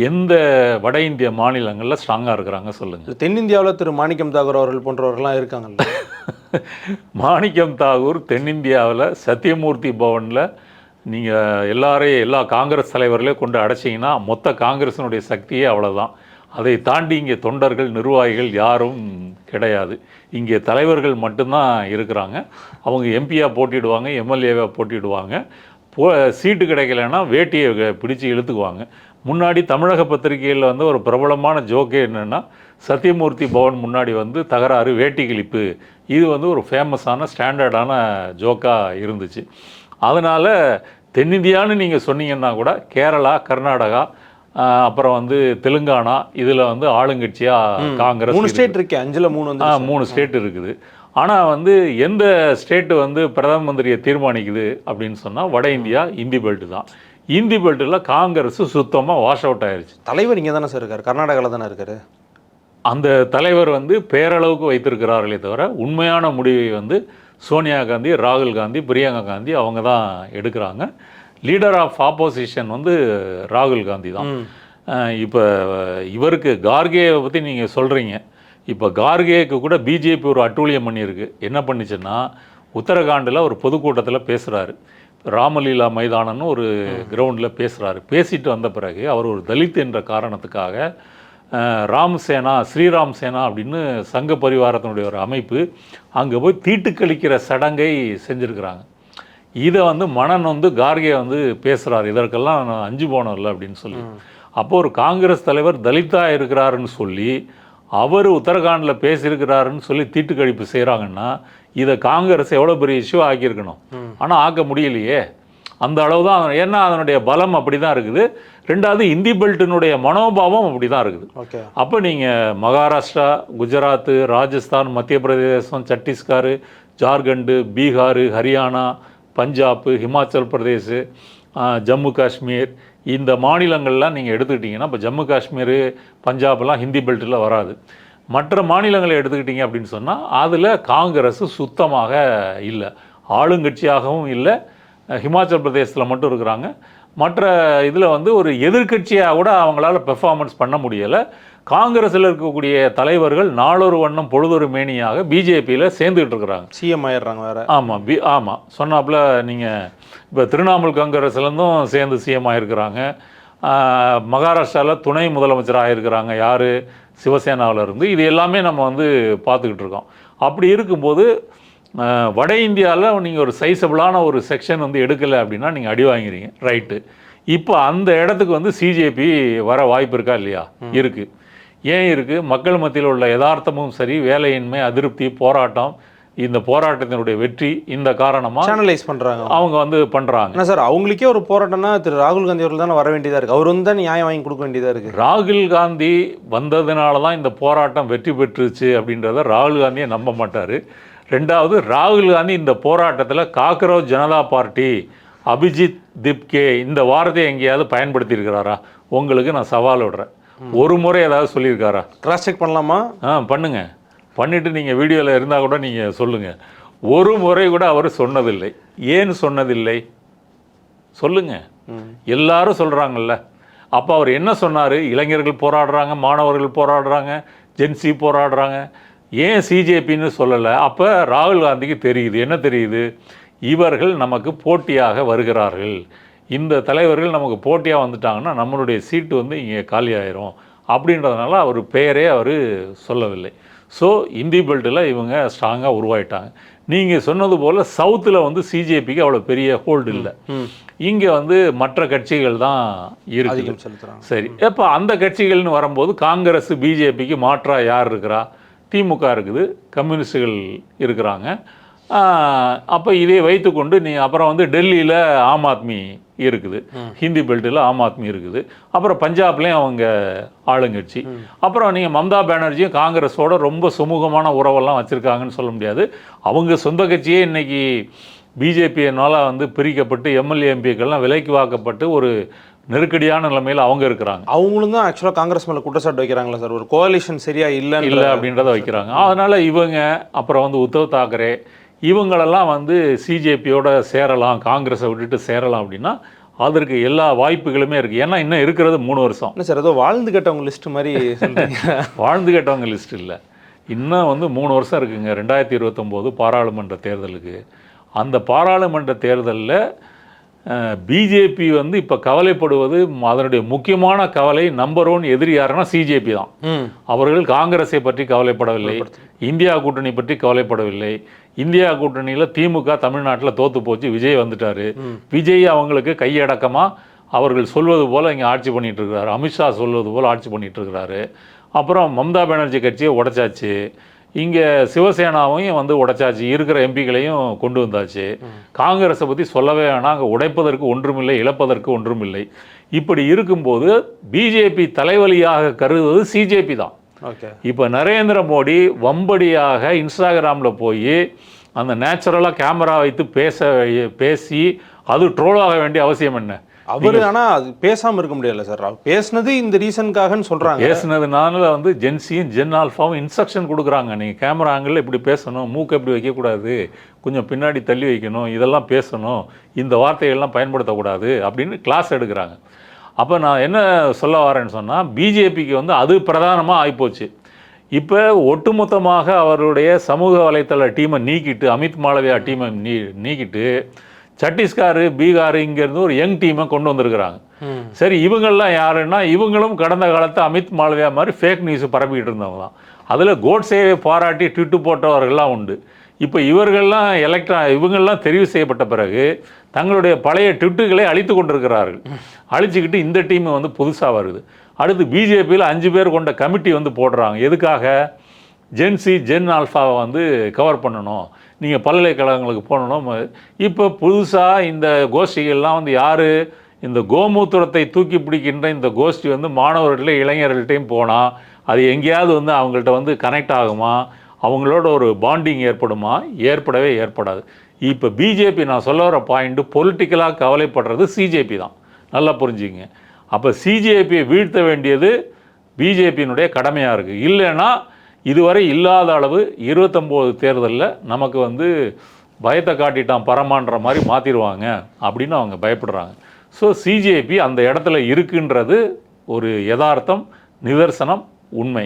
எந்த வட இந்திய மாநிலங்களில் ஸ்ட்ராங்காக இருக்கிறாங்க சொல்லுங்கள். தென்னிந்தியாவில் திரு மாணிக்கம் தாகூர் அவர்கள் போன்றவர்கள்லாம் இருக்காங்கல்ல. மாணிக்கம் தாகூர் தென்னிந்தியாவில் சத்தியமூர்த்தி பவனில் நீங்கள் எல்லா காங்கிரஸ் தலைவர்களையும் கொண்டு அடைச்சிங்கன்னா மொத்த காங்கிரஸினுடைய சக்தியே அவ்வளோதான். அதை தாண்டி இங்கே தொண்டர்கள், நிர்வாகிகள் யாரும் கிடையாது. இங்கே தலைவர்கள் மட்டும்தான் இருக்கிறாங்க. அவங்க எம்பியாக போட்டிடுவாங்க, எம்எல்ஏவாக போட்டிடுவாங்க. சீட்டு கிடைக்கலன்னா வேட்டியை பிடிச்சி இழுத்துக்குவாங்க. முன்னாடி தமிழக பத்திரிகையில் வந்து ஒரு பிரபலமான ஜோக்கே என்னென்னா, சத்தியமூர்த்தி பவன் முன்னாடி வந்து தகராறு, வேட்டி கிழிப்பு, இது வந்து ஒரு ஃபேமஸான ஸ்டாண்டர்டான ஜோக்காக இருந்துச்சு. அதனால் தென்னிந்தியான்னு நீங்கள் சொன்னீங்கன்னா கூட கேரளா, கர்நாடகா, அப்புறம் வந்து தெலுங்கானா, இதில் வந்து ஆளுங்கட்சியாக காங்கிரஸ் 3 ஸ்டேட் இருக்கு. 5ல் 3 வந்து 3 ஸ்டேட் இருக்குது. ஆனால் வந்து எந்த ஸ்டேட்டு வந்து பிரதம மந்திரியை தீர்மானிக்குது அப்படின்னு சொன்னால் வட இந்தியா இந்தி பெல்ட்டு தான். இந்தி பெல்ட்டில் காங்கிரஸ் சுத்தமாக வாஷ் அவுட் ஆயிடுச்சு. தலைவர் இங்கே தானே சார் இருக்கார், கர்நாடகாவில் தானே இருக்கார். அந்த தலைவர் வந்து பேரளவுக்கு வைத்திருக்கிறார்களே தவிர உண்மையான முடிவை வந்து சோனியா காந்தி, ராகுல் காந்தி, பிரியங்கா காந்தி அவங்க தான் எடுக்கிறாங்க. லீடர் ஆஃப் ஆப்போசிஷன் வந்து ராகுல் காந்தி தான். இப்போ இவருக்கு கார்கேவை பற்றி நீங்கள் சொல்கிறீங்க. இப்போ கார்கேக்கு கூட பிஜேபி ஒரு அட்டூழியம் பண்ணியிருக்கு. என்ன பண்ணிச்சுன்னா, உத்தரகாண்டில் ஒரு பொதுக்கூட்டத்தில் பேசுகிறாரு. ராமலீலா மைதானம்னு ஒரு கிரவுண்டில் பேசுகிறாரு. பேசிட்டு வந்த பிறகு அவர் ஒரு தலித் என்ற காரணத்துக்காக ராம்சேனா, ஸ்ரீராம் சேனா அப்படின்னு சங்க பரிவாரத்தினுடைய ஒரு அமைப்பு அங்கே போய் தீட்டுக்கழிக்கிற சடங்கை செஞ்சுருக்கிறாங்க. இதை வந்து மனன் வந்து கார்கே வந்து பேசுகிறார், இதற்கெல்லாம் நான் அஞ்சு போனோம்ல அப்படின்னு சொல்லி. அப்போது ஒரு காங்கிரஸ் தலைவர் தலித்தாக இருக்கிறாருன்னு சொல்லி அவர் உத்தரகாண்டில் பேசியிருக்கிறாருன்னு சொல்லி தீட்டுக்கழிப்பு செய்கிறாங்கன்னா இதை காங்கிரஸ் எவ்வளோ பெரிய இஷ்யூ ஆக்கியிருக்கணும். ஆனால் ஆக்க முடியலையே. அந்த அளவு தான். ஏன்னா அதனுடைய பலம் அப்படி தான் இருக்குது. ரெண்டாவது இந்தி பெல்ட்டினுடைய மனோபாவம் அப்படி தான் இருக்குது. அப்போ நீங்கள் மகாராஷ்டிரா, குஜராத்து, ராஜஸ்தான், மத்திய பிரதேசம், சத்தீஸ்கர், ஜார்க்கண்டு, பீகார், ஹரியானா, பஞ்சாப், ஹிமாச்சல் பிரதேஷ், ஜம்மு காஷ்மீர், இந்த மாநிலங்கள்லாம் நீங்கள் எடுத்துக்கிட்டிங்கன்னா இப்போ ஜம்மு காஷ்மீர், பஞ்சாப்லாம் ஹிந்தி பெல்ட்டில் வராது. மற்ற மாநிலங்களை எடுத்துக்கிட்டிங்க அப்படின்னு சொன்னால் அதில் காங்கிரஸ் சுத்தமாக இல்லை, ஆளுங்கட்சியாகவும் இல்லை. ஹிமாச்சல் பிரதேசத்தில் மட்டும் இருக்கிறாங்க. மற்ற இதில் வந்து ஒரு எதிர்கட்சியாக கூட அவங்களால பெர்ஃபார்மன்ஸ் பண்ண முடியலை. காங்கிரஸில் இருக்கக்கூடிய தலைவர்கள் நாளொரு வண்ணம் பொழுதொரு மேனியாக பிஜேபியில் சேர்ந்துக்கிட்டு இருக்கிறாங்க. சிஎம் ஆயிடுறாங்க வேறு. ஆமாம் சொன்னாப்புல நீங்கள் இப்போ திரிணாமுல் காங்கிரஸ்லேருந்தும் சேர்ந்து சிஎம் ஆகிருக்கிறாங்க. மகாராஷ்டிராவில் துணை முதலமைச்சர் ஆகிருக்கிறாங்க. யார்? சிவசேனாவில் இருந்து. இது எல்லாமே நம்ம வந்து பார்த்துக்கிட்டு இருக்கோம். அப்படி இருக்கும்போது வட இந்தியாவில் நீங்கள் ஒரு சைஸபிளான ஒரு செக்ஷன் வந்து எடுக்கலை அப்படின்னா நீங்கள் அடி வாங்கிறீங்க. ரைட்டு. இப்போ அந்த இடத்துக்கு வந்து சிஜேபி வர வாய்ப்பு இருக்கா இல்லையா? இருக்குது. ஏன் இருக்குது? மக்கள் மத்தியில் உள்ள யதார்த்தமும் சரி, வேலையின்மை, அதிருப்தி, போராட்டம், இந்த போராட்டத்தினுடைய வெற்றி, இந்த காரணமாக சேனலைஸ் பண்ணுறாங்க. அவங்க வந்து பண்ணுறாங்க. என்ன சார், அவங்களுக்கே ஒரு போராட்டம்னா திரு ராகுல் காந்தி அவர்கள் தானே வர வேண்டியதாக இருக்குது. அவர் வந்து தான் நியாயம் வாங்கி கொடுக்க வேண்டியதாக இருக்குது. ராகுல் காந்தி வந்ததுனால தான் இந்த போராட்டம் வெற்றி பெற்றுச்சு அப்படின்றத ராகுல் காந்தியை நம்ப மாட்டார். ரெண்டாவது, ராகுல் காந்தி இந்த போராட்டத்தில் காக்ரோச் ஜனதா பார்ட்டி, அபிஜித் திப்கே இந்த வார்த்தையை எங்கேயாவது பயன்படுத்தியிருக்கிறாரா? உங்களுக்கு நான் சவால் விடுறேன். ஒரு முறை ஏதாவது சொல்லியிருக்காரா? கிராஸ் செக் பண்ணலாமா? பண்ணுங்க. பண்ணிவிட்டு நீங்கள் வீடியோவில் இருந்தால் கூட நீங்கள் சொல்லுங்கள். ஒரு முறை கூட அவர் சொன்னதில்லை. ஏன் சொன்னதில்லை சொல்லுங்கள். எல்லாரும் சொல்கிறாங்கல்ல. அப்போ அவர் என்ன சொன்னார்? இளைஞர்கள் போராடுறாங்க, மாணவர்கள் போராடுறாங்க, ஜென்சி போராடுறாங்க, ஏன் சிஜேபின்னு சொல்லலை? அப்போ ராகுல் காந்திக்கு தெரியுது. என்ன தெரியுது? இவர்கள் நமக்கு போட்டியாக வருகிறார்கள், இந்த தலைவர்கள் நமக்கு போட்டியாக வந்துட்டாங்கன்னா நம்மளுடைய சீட்டு வந்து இங்கே காலி ஆயிரும் அப்படின்றதுனால அவர் பெயரே அவர் சொல்லவில்லை. ஸோ இந்தி பெல்ட்டில் இவங்க ஸ்ட்ராங்காக உருவாயிட்டாங்க. நீங்கள் சொன்னது போல் சவுத்தில் வந்து சிஜேபிக்கு அவ்வளோ பெரிய ஹோல்டு இல்லை. இங்கே வந்து மற்ற கட்சிகள் தான் இருக்குது. சரி, இப்போ அந்த கட்சிகள்னு வரும்போது காங்கிரஸ் பிஜேபிக்கு மாற்றாக யார் இருக்கிறா? திமுக இருக்குது, கம்யூனிஸ்டுகள் இருக்கிறாங்க. அப்போ இதை வைத்துக்கொண்டு நீ அப்புறம் வந்து டெல்லியில் ஆம் ஆத்மி இருக்குது, ஹிந்தி பெல்ட்டில் ஆம் ஆத்மி இருக்குது, அப்புறம் பஞ்சாப்லேயும் அவங்க ஆளுங்கட்சி. அப்புறம் நீங்கள் மம்தா பானர்ஜியும் காங்கிரஸோட ரொம்ப சுமூகமான உறவெல்லாம் வச்சுருக்காங்கன்னு சொல்ல முடியாது. அவங்க சொந்த கட்சியே இன்றைக்கி பிஜேபியினால் வந்து பிரிக்கப்பட்டு எம்எல்ஏ எம்பிக்கள்லாம் விலைக்கு வாக்கப்பட்டு ஒரு நெருக்கடியான நிலைமையில் அவங்க இருக்கிறாங்க. அவங்களும் தான் ஆக்சுவலாக காங்கிரஸ் மேலே குற்றச்சாட்டு வைக்கிறாங்களா சார்? ஒரு கோalition சரியா இல்லை அப்படின்றத வைக்கிறாங்க. அதனால் இவங்க அப்புறம் வந்து உத்தவ் தாக்கரே இவங்களெல்லாம் வந்து சிஜேபியோட சேரலாம், காங்கிரஸை விட்டுட்டு சேரலாம் அப்படின்னா அதற்கு எல்லா வாய்ப்புகளுமே இருக்குது. ஏன்னா இன்னும் இருக்கிறது 3 வருஷம். என்ன சார் ஏதோ வாழ்ந்து கேட்டவங்க லிஸ்ட்டு மாதிரி வாழ்ந்து கேட்டவங்க லிஸ்ட் இல்லை, இன்னும் வந்து 3 வருஷம் இருக்குங்க. 2029 பாராளுமன்ற தேர்தலுக்கு. அந்த பாராளுமன்ற தேர்தலில் பிஜேபி வந்து இப்போ கவலைப்படுவது, அதனுடைய முக்கியமான கவலை நம்பர் 1 எதிரி யாருன்னா சிஜேபி தான். அவர்கள் காங்கிரஸை பற்றி கவலைப்படவில்லை, இந்தியா கூட்டணி பற்றி கவலைப்படவில்லை. இந்தியா கூட்டணியில் திமுக தமிழ்நாட்டில் தோற்று போச்சு, விஜய் வந்துட்டார். விஜய் அவங்களுக்கு கையடக்கமாக அவர்கள் சொல்வது போல் இங்கே ஆட்சி பண்ணிகிட்டு இருக்கிறாரு, அமித்ஷா சொல்வது போல் ஆட்சி பண்ணிகிட்டு இருக்கிறாரு. அப்புறம் மம்தா பானர்ஜி கட்சியை உடைச்சாச்சு, இங்கே சிவசேனாவையும் வந்து உடைச்சாச்சு, இருக்கிற எம்பிக்களையும் கொண்டு வந்தாச்சு. காங்கிரஸை பற்றி சொல்லவே வேணாம், அங்கே உடைப்பதற்கு ஒன்றுமில்லை, இழப்பதற்கு ஒன்றுமில்லை. இப்படி இருக்கும்போது பிஜேபி தலைவலியாக கருதுவது சிஜேபி தான். இப்போ நரேந்திர மோடி வம்படியாக இன்ஸ்டாகிராமில் போய் அந்த நேச்சுரலாக கேமரா வைத்து பேசி அது ட்ரோலாக வேண்டிய அவசியம் என்ன? அவர் ஆனால் அது பேசாமல் இருக்க முடியல சார். பேசுனது இந்த ரீசனுக்காகன்னு சொல்கிறாங்க. பேசுனதுனால வந்து ஜென்சியும் ஜென் ஆல்ஃபாவும் இன்ஸ்ட்ரக்ஷன் கொடுக்குறாங்க, நீங்கள் கேமரா ஆங்கிளில் இப்படி பேசணும், மூக்கை இப்படி வைக்கக்கூடாது, கொஞ்சம் பின்னாடி தள்ளி வைக்கணும், இதெல்லாம் பேசணும், இந்த வார்த்தைகள்லாம் பயன்படுத்தக்கூடாது அப்படின்னு கிளாஸ் எடுக்கிறாங்க. அப்போ நான் என்ன சொல்ல வரேன்னு சொன்னால், பிஜேபிக்கு வந்து அது பிரதானமாக ஆகிப்போச்சு. இப்போ ஒட்டுமொத்தமாக அவருடைய சமூக வலைத்தள டீமை நீக்கிட்டு, அமித் மாளவியா டீமை நீக்கிட்டு சத்தீஸ்கர், பீகார் இங்கேருந்து ஒரு யங் டீமை கொண்டு வந்திருக்கிறாங்க. சரி, இவங்கள்லாம் யாருன்னா இவங்களும் கடந்த காலத்தை அமித் மாளவியா மாதிரி ஃபேக் நியூஸ் பரப்பிக்கிட்டு இருந்தவங்க தான். அதில் கோட்சேவை பாராட்டி ட்விட்டு போட்டவர்கள்லாம் உண்டு. இப்போ இவர்கள்லாம் இவங்கள்லாம் தெரிவு செய்யப்பட்ட பிறகு தங்களுடைய பழைய ட்விட்டுகளை அழித்து கொண்டிருக்கிறார்கள். அழிச்சிக்கிட்டு இந்த டீம் வந்து புதுசாக வருது. அடுத்து பிஜேபியில் 5 பேர் கொண்ட கமிட்டி வந்து போடுறாங்க. எதுக்காக? ஜென்சி ஜென் ஆல்ஃபாவை வந்து கவர் பண்ணணும், நீங்கள் பல்கலைக்கழகங்களுக்கு போகணும். இப்போ புதுசாக இந்த கோஷ்டிகள்லாம் வந்து யார்? இந்த கோமூத்திரத்தை தூக்கி பிடிக்கின்ற இந்த கோஷ்டி வந்து மாணவர்களே இளைஞர்கள்ட்டையும் போனால் அது எங்கேயாவது வந்து அவங்கள்ட்ட வந்து கனெக்ட் ஆகுமா? அவங்களோட ஒரு பாண்டிங் ஏற்படுமா? ஏற்படவே ஏற்படாது. இப்போ பிஜேபி, நான் சொல்ல வர பாயிண்ட்டு, பொலிட்டிக்கலாக கவலைப்படுறது சிஜேபி தான், நல்லா புரிஞ்சுங்க. அப்போ சிஜேபியை வீழ்த்த வேண்டியது பிஜேபியினுடைய கடமையாக இருக்குது. இல்லைன்னா இதுவரை இல்லாத அளவு 29 தேர்தலில் நமக்கு வந்து பயத்தை காட்டிட்டான் பரமான்ற மாதிரி மாற்றிடுவாங்க அப்படின்னு அவங்க பயப்படுறாங்க. ஸோ சிஜேபி அந்த இடத்துல இருக்குன்றது ஒரு யதார்த்தம், நிதர்சனம், உண்மை.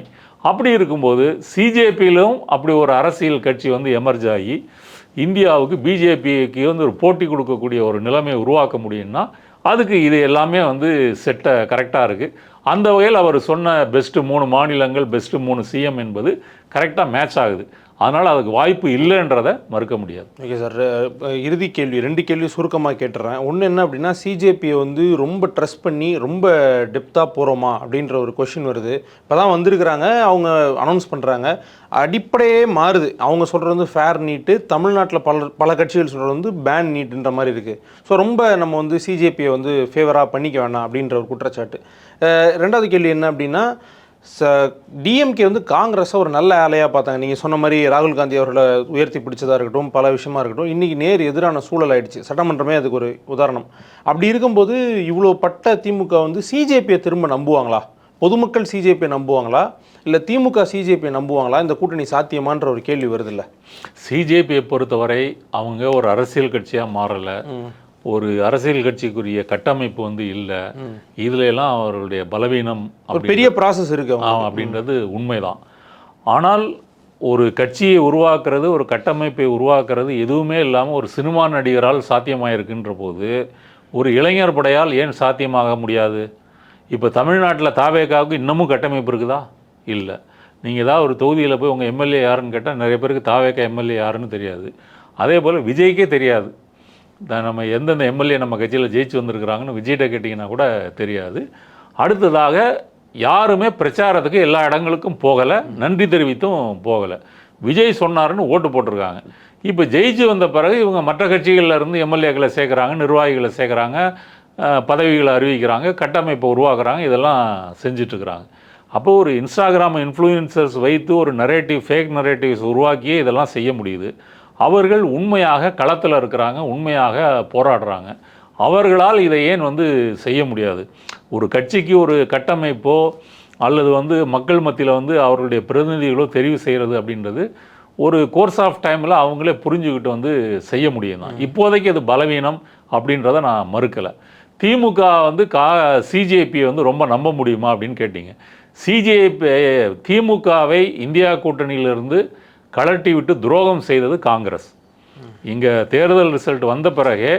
அப்படி இருக்கும்போது சிஜேபியிலும் அப்படி ஒரு அரசியல் கட்சி வந்து எமர்ஜ் ஆகி இந்தியாவுக்கு பிஜேபிக்கு வந்து ஒரு போட்டி கொடுக்கக்கூடிய ஒரு நிலைமையை உருவாக்க முடியும்னா அதுக்கு இது எல்லாமே வந்து கரெக்டாக இருக்குது. அந்த வகையில் அவர் சொன்ன பெஸ்ட்டு 3 மாநிலங்கள், பெஸ்ட்டு 3 சிஎம் என்பது கரெக்டாக மேட்ச் ஆகுது. அதனால் அதுக்கு வாய்ப்பு இல்லைன்றதை மறுக்க முடியாது. ஓகே சார், இறுதி கேள்வி 2 கேள்வி சுருக்கமாக கேட்டுறேன். ஒன்று என்ன அப்படின்னா, சிஜேபியை வந்து ரொம்ப ட்ரஸ்ட் பண்ணி ரொம்ப டெப்த்தாக போகிறோமா அப்படின்ற ஒரு கொஷின் வருது. இப்போ தான் வந்திருக்கிறாங்க, அவங்க அனௌன்ஸ் பண்ணுறாங்க, அடிப்படையே மாறுது. அவங்க சொல்கிறது வந்து ஃபேர் நீட்டு, தமிழ்நாட்டில் பல கட்சிகள் சொல்கிறது வந்து பேன் நீட்டுன்ற மாதிரி இருக்குது. ஸோ ரொம்ப நம்ம வந்து சிஜேபியை வந்து ஃபேவராக பண்ணிக்க வேண்டாம் அப்படின்ற ஒரு குற்றச்சாட்டு. 2வது கேள்வி என்ன அப்படின்னா, டிஎம்கே வந்து காங்கிரஸை ஒரு நல்ல ஆலையாக பார்த்தாங்க. நீங்கள் சொன்ன மாதிரி ராகுல் காந்தி அவர்களை உயர்த்தி பிடிச்சதாக இருக்கட்டும், பல விஷயமா இருக்கட்டும், இன்றைக்கி நேர் எதிரான சூழல் ஆயிடுச்சு. சட்டமன்றமே அதுக்கு ஒரு உதாரணம். அப்படி இருக்கும்போது இவ்வளோ பட்ட திமுக வந்து சிஜேபியை திரும்ப நம்புவாங்களா? பொதுமக்கள் சிஜேபியை நம்புவாங்களா இல்லை திமுக சிஜேபியை நம்புவாங்களா? இந்த கூட்டணி சாத்தியமான்ற ஒரு கேள்வி வருது இல்லை? சிஜேபியை பொறுத்தவரை அவங்க ஒரு அரசியல் கட்சியாக மாறலை, ஒரு அரசியல் கட்சிக்குரிய கட்டமைப்பு வந்து இல்லை, இதுல எல்லாம் அவர்களுடைய பலவீனம், ஒரு பெரிய ப்ராசஸ் இருக்கு அப்படின்றது உண்மைதான். ஆனால் ஒரு கட்சியை உருவாக்குறது, ஒரு கட்டமைப்பை உருவாக்குறது எதுவுமே இல்லாமல் ஒரு சினிமா நடிகரால் சாத்தியமாயிருக்குன்ற போது ஒரு இளைஞர் படையால் ஏன் சாத்தியமாக முடியாது? இப்போ தமிழ்நாட்டில் தாவேகாவுக்கு இன்னமும் கட்டமைப்பு இருக்குதா? இல்லை. நீங்கள் ஏதாவது ஒரு தொகுதியில் போய் உங்கள் எம்எல்ஏ யாருன்னு கேட்டால் நிறைய பேருக்கு தாவேகா எம்எல்ஏ யாருன்னு தெரியாது. அதே போல் விஜய்க்கே தெரியாது நம்ம எந்தெந்த எம்எல்ஏ நம்ம கட்சியில் ஜெயிச்சு வந்திருக்கிறாங்கன்னு விஜய்கிட்ட கேட்டிங்கன்னா கூட தெரியாது. அடுத்ததாக யாருமே பிரச்சாரத்துக்கு எல்லா இடங்களுக்கும் போகலை, நன்றி தெரிவித்தும் போகலை. விஜய் சொன்னாருன்னு ஓட்டு போட்டிருக்காங்க. இப்போ ஜெயிச்சு வந்த பிறகு இவங்க மற்ற கட்சிகளில் இருந்து எம்எல்ஏக்களை சேர்க்குறாங்க, நிர்வாகிகளை சேர்க்குறாங்க, பதவிகளை அறிவிக்கிறாங்க, கட்டமைப்பை உருவாக்குறாங்க, இதெல்லாம் செஞ்சிட்ருக்குறாங்க. அப்போது ஒரு இன்ஸ்டாகிராம் இன்ஃப்ளூயன்சர்ஸ் வைத்து ஒரு நரேட்டிவ், ஃபேக் நரேட்டிவ்ஸ் உருவாக்கியே இதெல்லாம் செய்ய முடியுது. அவர்கள் உண்மையாக களத்தில் இருக்கிறாங்க, உண்மையாக போராடுறாங்க. அவர்களால் இதை ஏன் வந்து செய்ய முடியாது? ஒரு கட்சிக்கு ஒரு கட்டமைப்போ அல்லது வந்து மக்கள் மத்தியில் வந்து அவர்களுடைய பிரதிநிதிகளோ தெரிவு செய்கிறது அப்படின்றது ஒரு கோர்ஸ் ஆஃப் டைமில் அவங்களே புரிஞ்சுக்கிட்டு வந்து செய்ய முடியும் தான். இப்போதைக்கு அது பலவீனம் அப்படின்றத நான் மறுக்கலை. திமுக வந்து சிஜேபியை வந்து ரொம்ப நம்ப முடியுமா அப்படின்னு கேட்டிங்க. திமுகவை இந்தியா கூட்டணியிலிருந்து கலட்டி விட்டு துரோகம் செய்தது காங்கிரஸ். இங்கே தேர்தல் ரிசல்ட் வந்த பிறகே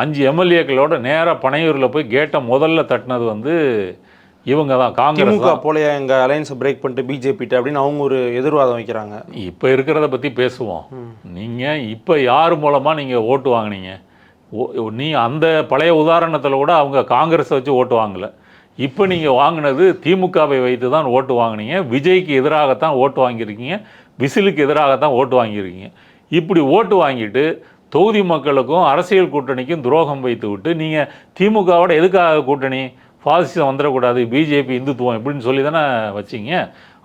5 எம்எல்ஏக்களோட நேராக பனையூரில் போய் கேட்டை முதல்ல தட்டினது வந்து இவங்க தான், காங்கிரஸ் தான். போல எங்கள் அலையன்ஸை பிரேக் பண்ணிட்டு பிஜேபிட்ட அப்படின்னு அவங்க ஒரு எதிர்வாதம் வைக்கிறாங்க. இப்போ இருக்கிறத பற்றி பேசுவோம். நீங்கள் இப்போ யார் மூலமாக நீங்கள் ஓட்டு வாங்கினீங்க? நீ அந்த பழைய உதாரணத்தில் கூட அவங்க காங்கிரஸை வச்சு ஓட்டு வாங்கலை. இப்போ நீங்கள் வாங்கினது திமுகவை வைத்து தான் ஓட்டு வாங்கினீங்க. விஜய்க்கு எதிராகத்தான் ஓட்டு வாங்கியிருக்கீங்க, விசிலுக்கு எதிராகத்தான் ஓட்டு வாங்கியிருக்கீங்க. இப்படி ஓட்டு வாங்கிட்டு தொகுதி மக்களுக்கும் அரசியல் கூட்டணிக்கும் துரோகம் வைத்து விட்டு நீங்கள் திமுகவோட எதுக்காக கூட்டணி? பாசிசம் வந்துடக்கூடாது, பிஜேபி இந்துத்துவம் இப்படின்னு சொல்லி தானே வச்சிங்க.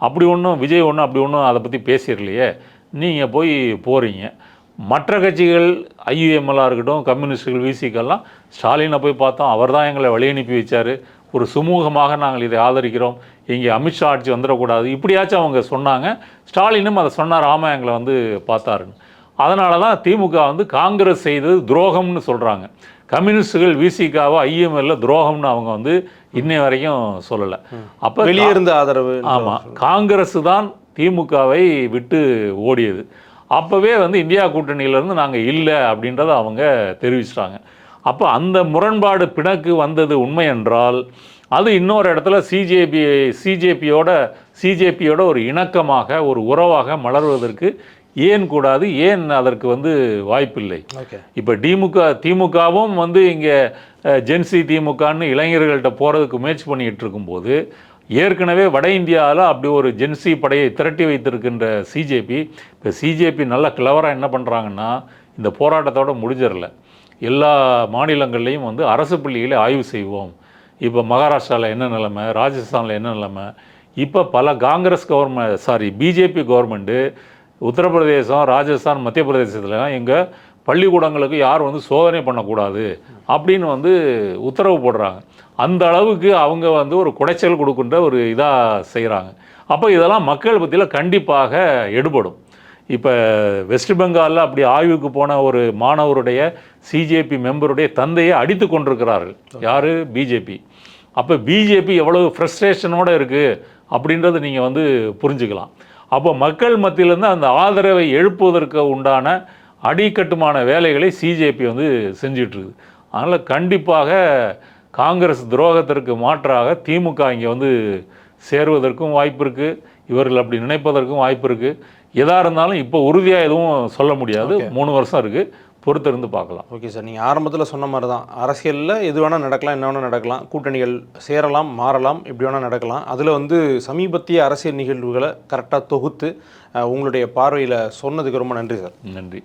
அப்படி ஒன்றும் விஜய் ஒன்றும் அப்படி ஒன்றும் அதை பற்றி பேசிடலையே. நீங்கள் போய் போகிறீங்க. மற்ற கட்சிகள் ஐயுஎம்எல்லாக இருக்கட்டும், கம்யூனிஸ்டுகள், விசிக்கெல்லாம் ஸ்டாலினை போய் பார்த்தோம், அவர் தான் எங்களை வழி அனுப்பி வச்சார், ஒரு சுமூகமாக நாங்கள் இதை ஆதரிக்கிறோம், இங்கே அமித்ஷா ஆட்சி வந்துடக்கூடாது இப்படியாச்சும் அவங்க சொன்னாங்க. ஸ்டாலினும் அதை சொன்னார், ஆமாம் எங்களை வந்து பார்த்தாருன்னு. அதனால தான் திமுக வந்து காங்கிரஸ் செய்தது துரோகம்னு சொல்கிறாங்க. கம்யூனிஸ்டுகள் விசிகாவோ ஐஎம்எல்ல துரோகம்னு அவங்க வந்து இன்னை வரைக்கும் சொல்லலை. அப்போ வெளியிருந்த ஆதரவு. ஆமாம், காங்கிரஸ் தான் திமுகவை விட்டு ஓடியது. அப்போவே வந்து இந்தியா கூட்டணியிலேருந்து நாங்கள் இல்லை அப்படின்றத அவங்க தெரிவிச்சிட்டாங்க. அப்போ அந்த முரண்பாடு பிணக்கு வந்தது உண்மை என்றால் அது இன்னொரு இடத்துல சிஜேபியோட ஒரு இணக்கமாக, ஒரு உறவாக மலர்வதற்கு ஏன் கூடாது? ஏன் அதற்கு வந்து வாய்ப்பில்லை? இப்போ திமுகவும் வந்து இங்கே ஜென்சி திமுகன்னு இளைஞர்கள்ட்ட போகிறதுக்கு முயற்சி பண்ணிகிட்டு இருக்கும்போது, ஏற்கனவே வட இந்தியாவில் அப்படி ஒரு ஜென்சி படையை திரட்டி வைத்திருக்கின்ற சிஜேபி நல்ல கிளவராக என்ன பண்ணுறாங்கன்னா, இந்த போராட்டத்தோடு முடிஞ்சிடல, எல்லா மாநிலங்கள்லேயும் வந்து அரசு பள்ளிகளை ஆய்வு செய்வோம். இப்போ மகாராஷ்டிராவில் என்ன நிலைமை, ராஜஸ்தானில் என்ன நிலைமை, இப்போ பல பிஜேபி கவர்மெண்ட்டு உத்தரப்பிரதேசம், ராஜஸ்தான், மத்திய பிரதேசத்துலலாம் எங்கள் பள்ளிக்கூடங்களுக்கு யார் வந்து சோதனை பண்ணக்கூடாது அப்படின்னு வந்து உத்தரவு போடுறாங்க. அந்த அளவுக்கு அவங்க வந்து ஒரு குடைச்சல் கொடுக்கின்ற ஒரு இதாக செய்கிறாங்க. அப்போ இதெல்லாம் மக்கள் பற்றியில் கண்டிப்பாக எடுபடும். இப்போ வெஸ்ட் பெங்காலில் அப்படி ஆய்வுக்கு போன ஒரு மாணவருடைய சிஜேபி மெம்பருடைய தந்தையை அடித்து கொண்டிருக்கிறார்கள். யார்? பிஜேபி. அப்போ பிஜேபி எவ்வளவு ஃப்ரஸ்ட்ரேஷனோடு இருக்குது அப்படின்றத நீங்கள் வந்து புரிஞ்சுக்கலாம். அப்போ மக்கள் மத்தியிலேருந்து அந்த ஆதரவை எழுப்புவதற்கு உண்டான அடிக்கட்டுமான வேலைகளை சிஜேபி வந்து செஞ்சிட்ருக்குது. அதனால் கண்டிப்பாக காங்கிரஸ் துரோகத்திற்கு மாற்றாக திமுக இங்கே வந்து சேருவதற்கும் வாய்ப்பு இருக்குது, இவர்கள் அப்படி நினைப்பதற்கும் வாய்ப்பு இருக்குது. எதாக இருந்தாலும் இப்போ உறுதியாக எதுவும் சொல்ல முடியாது. 3 வருஷம் இருக்குது, பொறுத்திருந்து பார்க்கலாம். ஓகே சார், நீங்கள் ஆரம்பத்தில் சொன்ன மாதிரி தான் அரசியலில் எது வேணால் நடக்கலாம், என்ன வேணால் நடக்கலாம், கூட்டணிகள் சேரலாம், மாறலாம், இப்படி வேணால் நடக்கலாம். அதில் வந்து சமீபத்திய அரசியல் நிகழ்வுகளை கரெக்டாக தொகுத்து உங்களுடைய பார்வையில் சொன்னதுக்கு ரொம்ப நன்றி சார். நன்றி.